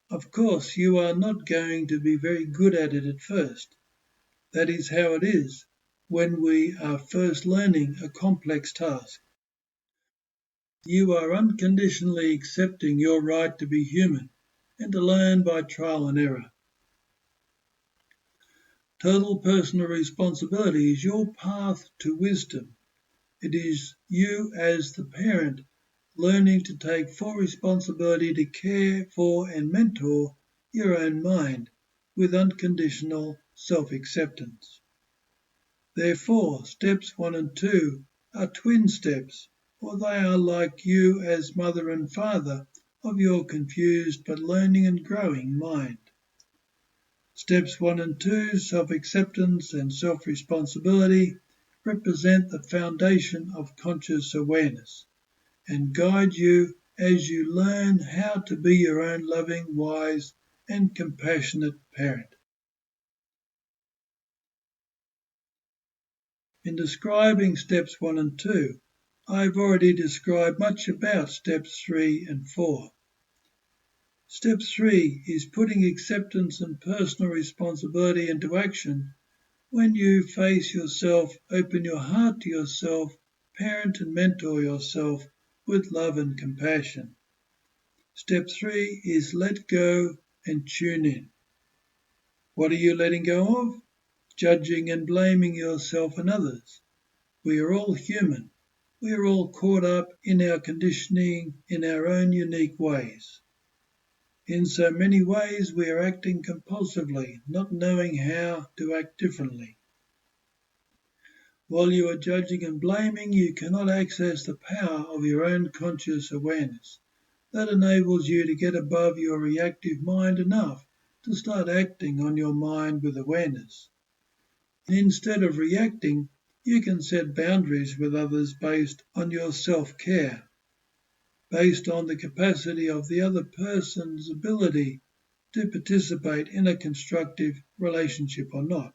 Of course, you are not going to be very good at it at first. That is how it is when we are first learning a complex task. You are unconditionally accepting your right to be human and to learn by trial and error. Total personal responsibility is your path to wisdom. It is you as the parent learning to take full responsibility to care for and mentor your own mind with unconditional self-acceptance. Therefore, steps 1 and 2 are twin steps, or they are like you as mother and father of your confused but learning and growing mind. Steps 1 and 2, self-acceptance and self-responsibility, represent the foundation of conscious awareness and guide you as you learn how to be your own loving, wise, and compassionate parent. In describing steps 1 and 2, I have already described much about steps 3 and 4. Step 3 is putting acceptance and personal responsibility into action when you face yourself, open your heart to yourself, parent and mentor yourself with love and compassion. Step 3 is let go and tune in. What are you letting go of? Judging and blaming yourself and others. We are all human. We are all caught up in our conditioning in our own unique ways. In so many ways we are acting compulsively, not knowing how to act differently. While you are judging and blaming, you cannot access the power of your own conscious awareness. That enables you to get above your reactive mind enough to start acting on your mind with awareness. Instead of reacting, you can set boundaries with others based on your self-care, based on the capacity of the other person's ability to participate in a constructive relationship or not.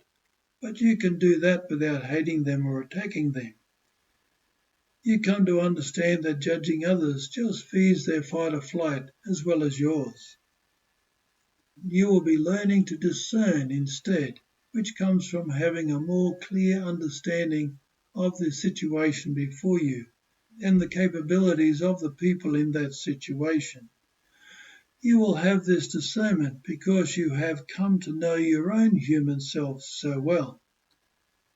But you can do that without hating them or attacking them. You come to understand that judging others just feeds their fight or flight as well as yours. You will be learning to discern instead, which comes from having a more clear understanding of the situation before you and the capabilities of the people in that situation. You will have this discernment because you have come to know your own human self so well.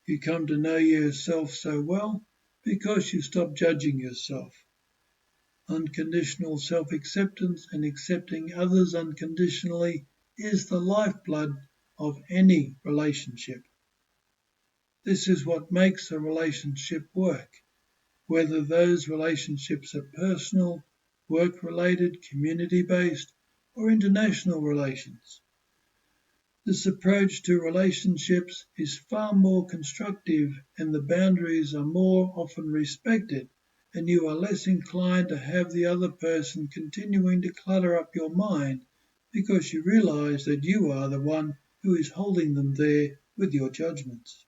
You come to know yourself so well because you stop judging yourself. Unconditional self-acceptance and accepting others unconditionally is the lifeblood of any relationship. This is what makes a relationship work, whether those relationships are personal, work-related, community-based, or international relations. This approach to relationships is far more constructive and the boundaries are more often respected, and you are less inclined to have the other person continuing to clutter up your mind because you realize that you are the one who is holding them there with your judgments.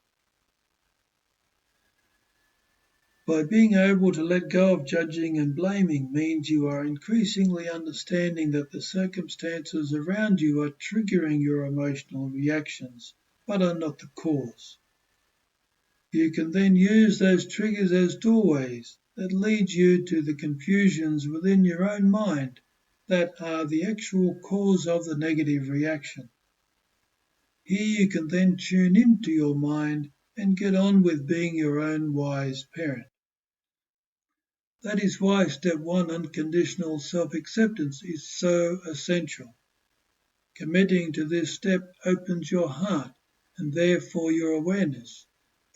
By being able to let go of judging and blaming means you are increasingly understanding that the circumstances around you are triggering your emotional reactions, but are not the cause. You can then use those triggers as doorways that lead you to the confusions within your own mind that are the actual cause of the negative reaction. Here you can then tune into your mind and get on with being your own wise parent. That is why step 1, unconditional self-acceptance, is so essential. Committing to this step opens your heart and therefore your awareness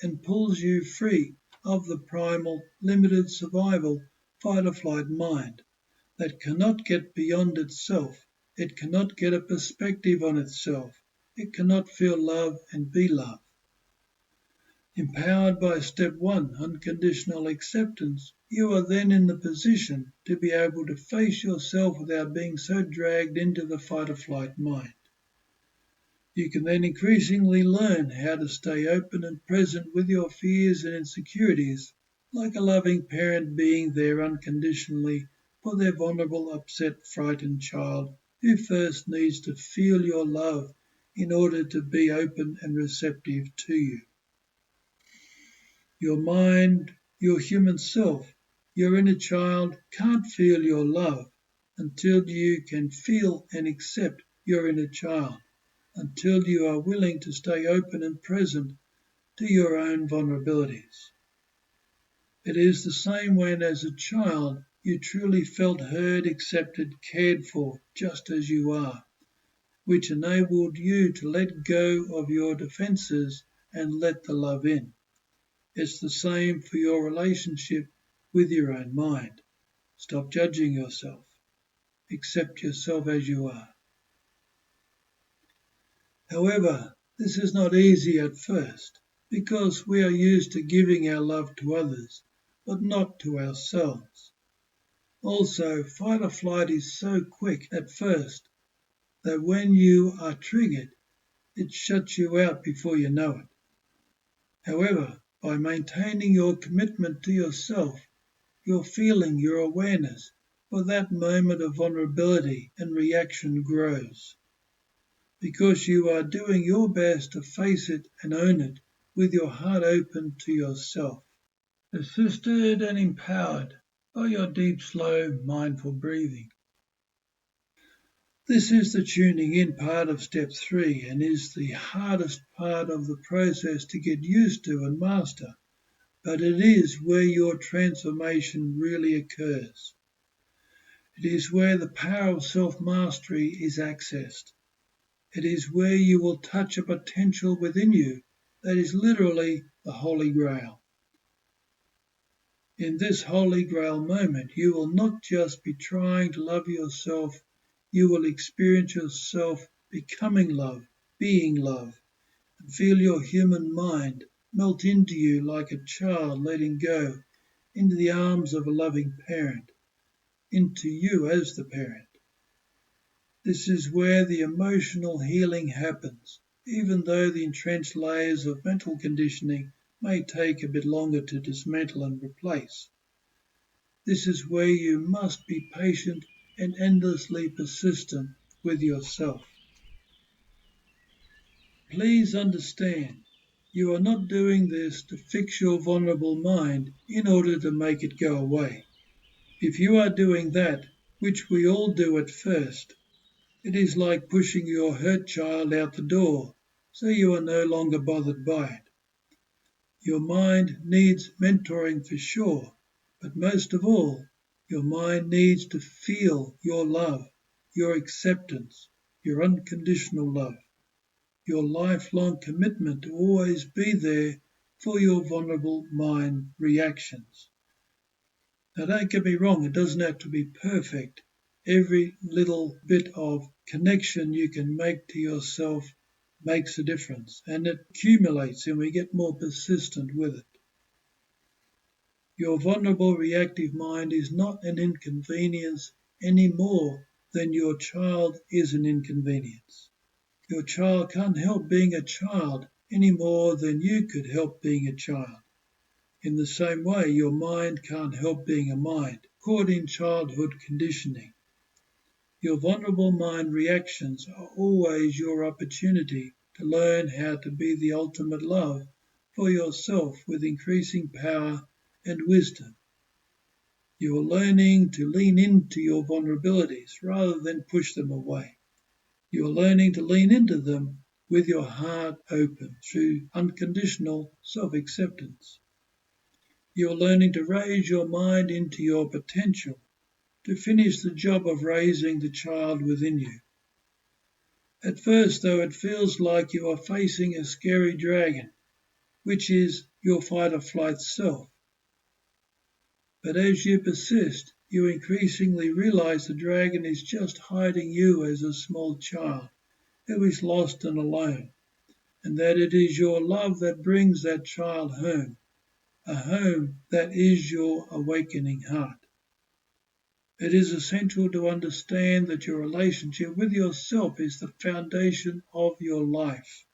and pulls you free of the primal, limited survival, fight or flight mind that cannot get beyond itself. It cannot get a perspective on itself. It cannot feel love and be love. Empowered by step 1, unconditional acceptance, you are then in the position to be able to face yourself without being so dragged into the fight or flight mind. You can then increasingly learn how to stay open and present with your fears and insecurities, like a loving parent being there unconditionally for their vulnerable, upset, frightened child who first needs to feel your love in order to be open and receptive to you. Your mind, your human self, your inner child can't feel your love until you can feel and accept your inner child, until you are willing to stay open and present to your own vulnerabilities. It is the same when, as a child, you truly felt heard, accepted, cared for, just as you are, which enabled you to let go of your defences and let the love in. It's the same for your relationship with your own mind. Stop judging yourself. Accept yourself as you are. However, this is not easy at first because we are used to giving our love to others, but not to ourselves. Also, fight or flight is so quick at first that when you are triggered, it shuts you out before you know it. However, by maintaining your commitment to yourself, your feeling, your awareness for that moment of vulnerability and reaction grows, because you are doing your best to face it and own it with your heart open to yourself, assisted and empowered by your deep, slow, mindful breathing. This is the tuning in part of step 3 and is the hardest part of the process to get used to and master, but it is where your transformation really occurs. It is where the power of self-mastery is accessed. It is where you will touch a potential within you that is literally the Holy Grail. In this Holy Grail moment, you will not just be trying to love yourself, you will experience yourself becoming love, being love, and feel your human mind melt into you like a child letting go into the arms of a loving parent, into you as the parent. This is where the emotional healing happens, even though the entrenched layers of mental conditioning may take a bit longer to dismantle and replace. This is where you must be patient and endlessly persistent with yourself. Please understand, you are not doing this to fix your vulnerable mind in order to make it go away. If you are doing that, which we all do at first, it is like pushing your hurt child out the door, so you are no longer bothered by it. Your mind needs mentoring for sure, but most of all, your mind needs to feel your love, your acceptance, your unconditional love, your lifelong commitment to always be there for your vulnerable mind reactions. Now don't get me wrong, it doesn't have to be perfect. Every little bit of connection you can make to yourself makes a difference, and it accumulates and we get more persistent with it. Your vulnerable reactive mind is not an inconvenience any more than your child is an inconvenience. Your child can't help being a child any more than you could help being a child. In the same way, your mind can't help being a mind caught in childhood conditioning. Your vulnerable mind reactions are always your opportunity to learn how to be the ultimate love for yourself with increasing power and wisdom. You are learning to lean into your vulnerabilities rather than push them away. You are learning to lean into them with your heart open through unconditional self-acceptance. You are learning to raise your mind into your potential to finish the job of raising the child within you. At first, though, it feels like you are facing a scary dragon, which is your fight or flight self. But as you persist, you increasingly realize the dragon is just hiding you as a small child who is lost and alone, and that it is your love that brings that child home, a home that is your awakening heart. It is essential to understand that your relationship with yourself is the foundation of your life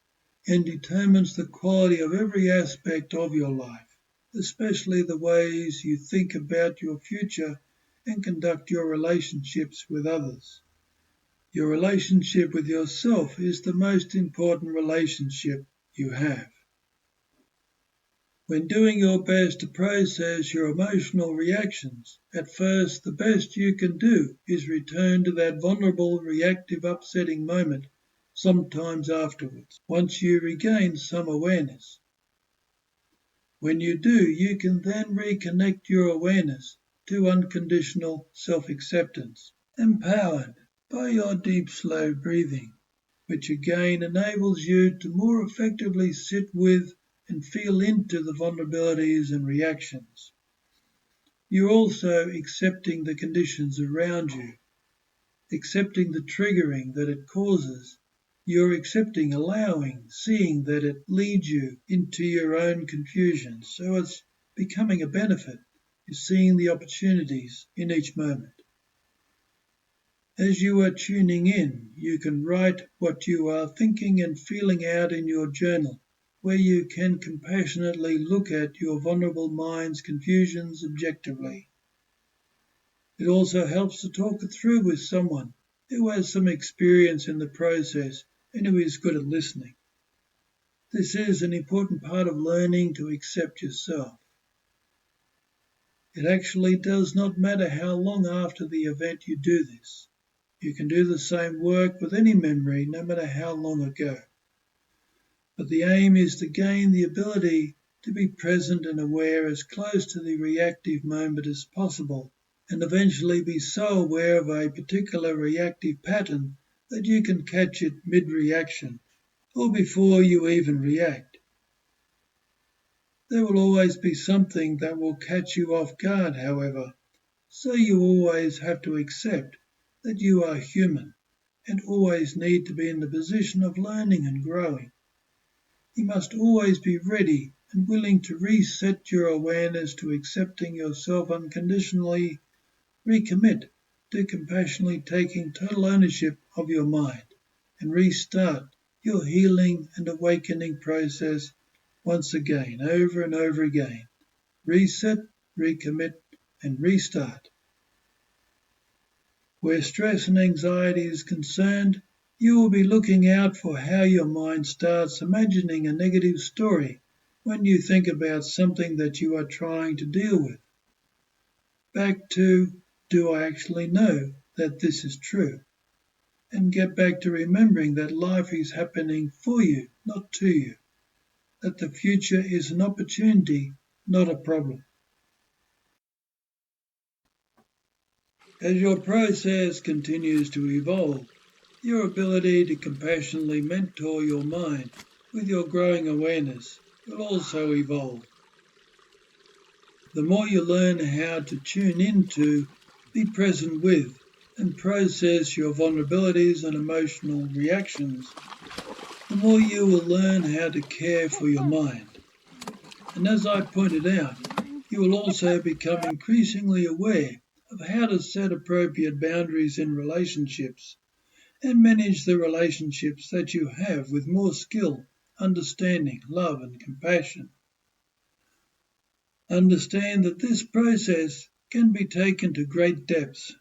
and determines the quality of every aspect of your life, especially the ways you think about your future and conduct your relationships with others. Your relationship with yourself is the most important relationship you have. When doing your best to process your emotional reactions, at first the best you can do is return to that vulnerable, reactive, upsetting moment sometimes afterwards, once you regain some awareness. When you do, you can then reconnect your awareness to unconditional self-acceptance, empowered by your deep, slow breathing, which again enables you to more effectively sit with and feel into the vulnerabilities and reactions. You're also accepting the conditions around you, accepting the triggering that it causes. You're accepting, allowing, seeing that it leads you into your own confusion. So it's becoming a benefit. You're seeing the opportunities in each moment. As you are tuning in, you can write what you are thinking and feeling out in your journal, where you can compassionately look at your vulnerable mind's confusions objectively. It also helps to talk it through with someone who has some experience in the process and who is good at listening. This is an important part of learning to accept yourself. It actually does not matter how long after the event you do this. You can do the same work with any memory, no matter how long ago. But the aim is to gain the ability to be present and aware as close to the reactive moment as possible, and eventually be so aware of a particular reactive pattern that you can catch it mid-reaction or before you even react. There will always be something that will catch you off guard, however, so you always have to accept that you are human and always need to be in the position of learning and growing. You must always be ready and willing to reset your awareness to accepting yourself unconditionally, recommit to compassionately taking total ownership of your mind, and restart your healing and awakening process once again, over and over again. Reset, recommit, and restart. Where stress and anxiety is concerned, you will be looking out for how your mind starts imagining a negative story when you think about something that you are trying to deal with. Back to, do I actually know that this is true? And get back to remembering that life is happening for you, not to you. That the future is an opportunity, not a problem. As your process continues to evolve, your ability to compassionately mentor your mind with your growing awareness will also evolve. The more you learn how to tune into, be present with, and process your vulnerabilities and emotional reactions, the more you will learn how to care for your mind. And as I pointed out, you will also become increasingly aware of how to set appropriate boundaries in relationships and manage the relationships that you have with more skill, understanding, love and compassion. Understand that this process can be taken to great depths,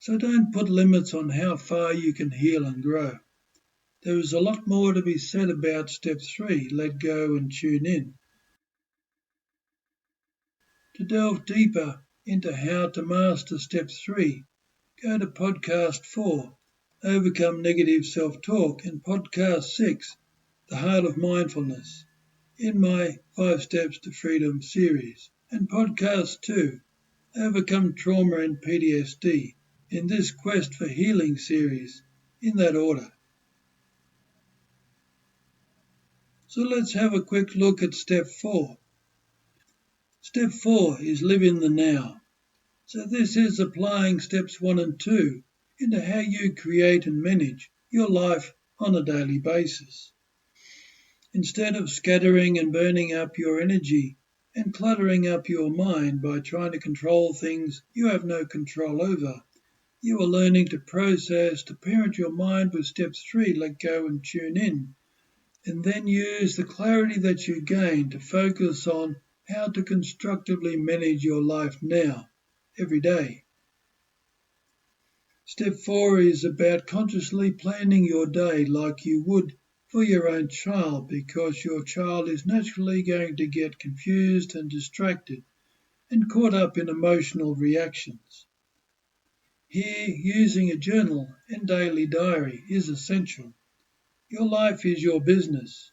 so don't put limits on how far you can heal and grow. There is a lot more to be said about step 3, let go and tune in. To delve deeper into how to master step 3, go to podcast 4, Overcome Negative Self-Talk, and podcast 6, The Heart of Mindfulness, in my 5 Steps to Freedom series, and podcast 2, Overcome Trauma and PTSD, in this Quest for Healing series, in that order. So let's have a quick look at step 4. Step 4 is live in the now. So this is applying steps 1 and 2 into how you create and manage your life on a daily basis. Instead of scattering and burning up your energy and cluttering up your mind by trying to control things you have no control over, you are learning to process, to parent your mind with step 3, let go and tune in, and then use the clarity that you gain to focus on how to constructively manage your life now, every day. Step 4 is about consciously planning your day like you would for your own child, because your child is naturally going to get confused and distracted and caught up in emotional reactions. Here, using a journal and daily diary is essential. Your life is your business.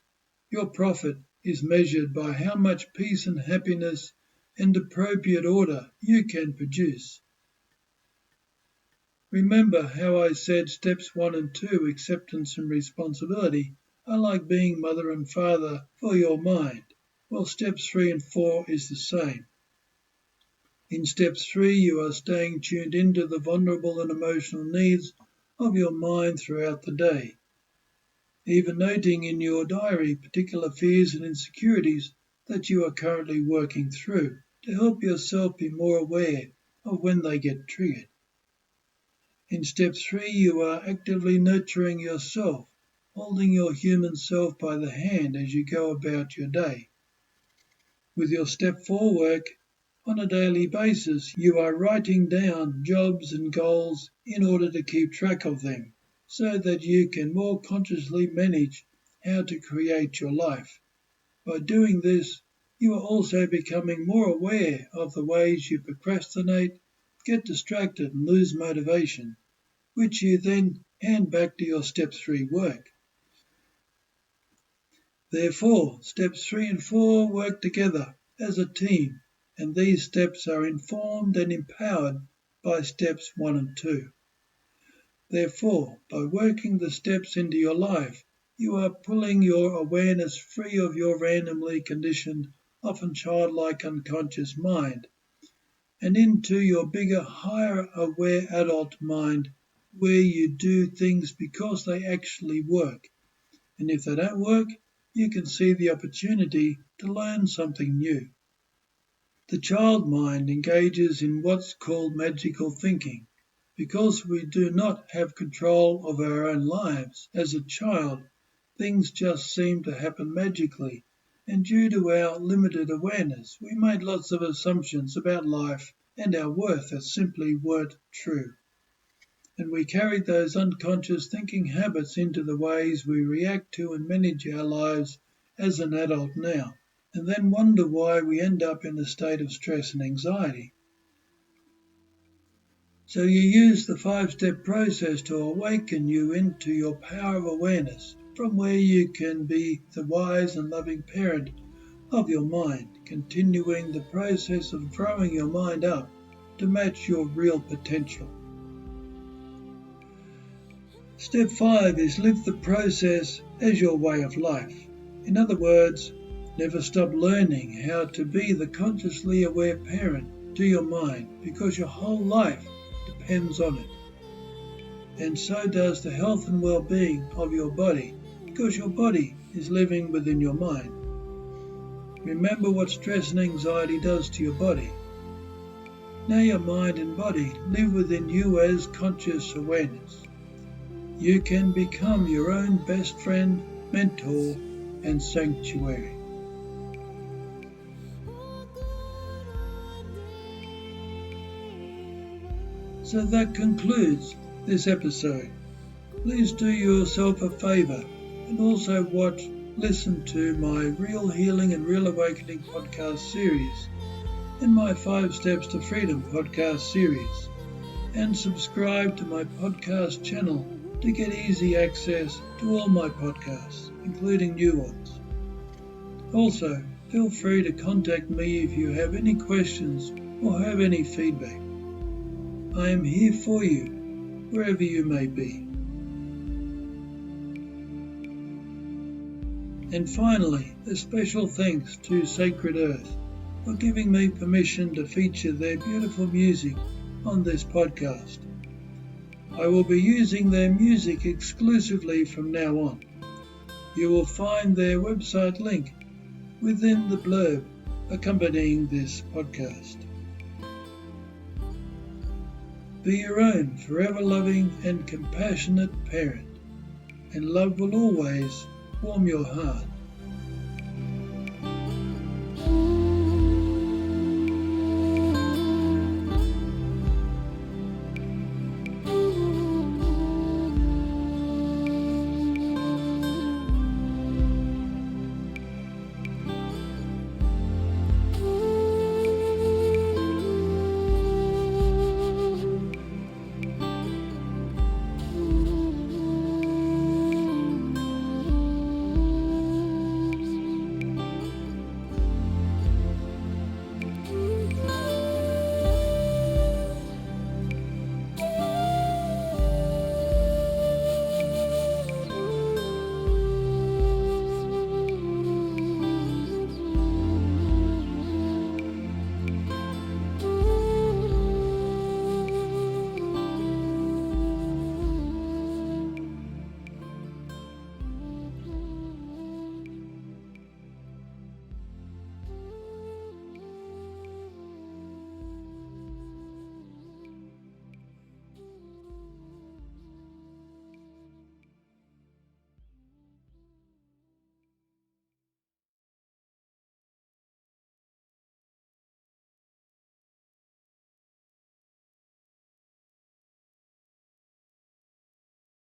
Your profit is measured by how much peace and happiness and appropriate order you can produce. Remember how I said steps 1 and 2, acceptance and responsibility, are like being mother and father for your mind. Well, steps 3 and 4 is the same. In step 3, you are staying tuned into the vulnerable and emotional needs of your mind throughout the day, even noting in your diary particular fears and insecurities that you are currently working through to help yourself be more aware of when they get triggered. In step 3, you are actively nurturing yourself, holding your human self by the hand as you go about your day. With your step 4 work, on a daily basis, you are writing down jobs and goals in order to keep track of them, so that you can more consciously manage how to create your life. By doing this, you are also becoming more aware of the ways you procrastinate, get distracted and lose motivation, which you then hand back to your step 3 work. Therefore, steps 3 and 4 work together as a team, and these steps are informed and empowered by steps 1 and 2. Therefore, by working the steps into your life, you are pulling your awareness free of your randomly conditioned, often childlike unconscious mind, and into your bigger, higher aware adult mind, where you do things because they actually work. And if they don't work, you can see the opportunity to learn something new. The child mind engages in what's called magical thinking. Because we do not have control of our own lives as a child, things just seem to happen magically, and due to our limited awareness, we made lots of assumptions about life and our worth that simply weren't true. And we carried those unconscious thinking habits into the ways we react to and manage our lives as an adult now, and then wonder why we end up in a state of stress and anxiety. So you use the 5-step process to awaken you into your power of awareness, from where you can be the wise and loving parent of your mind, continuing the process of growing your mind up to match your real potential. Step 5 is live the process as your way of life. In other words, never stop learning how to be the consciously aware parent to your mind, because your whole life depends on it. And so does the health and well-being of your body, because your body is living within your mind. Remember what stress and anxiety does to your body. Now your mind and body live within you as conscious awareness. You can become your own best friend, mentor, and sanctuary. So that concludes this episode. Please do yourself a favour and also listen to my Real Healing and Real Awakening podcast series and my 5 Steps to Freedom podcast series, and subscribe to my podcast channel to get easy access to all my podcasts, including new ones. Also, feel free to contact me if you have any questions or have any feedback. I am here for you, wherever you may be. And finally, a special thanks to Sacred Earth, for giving me permission to feature their beautiful music on this podcast. I will be using their music exclusively from now on. You will find their website link within the blurb accompanying this podcast. Be your own forever loving and compassionate parent, and love will always warm your heart.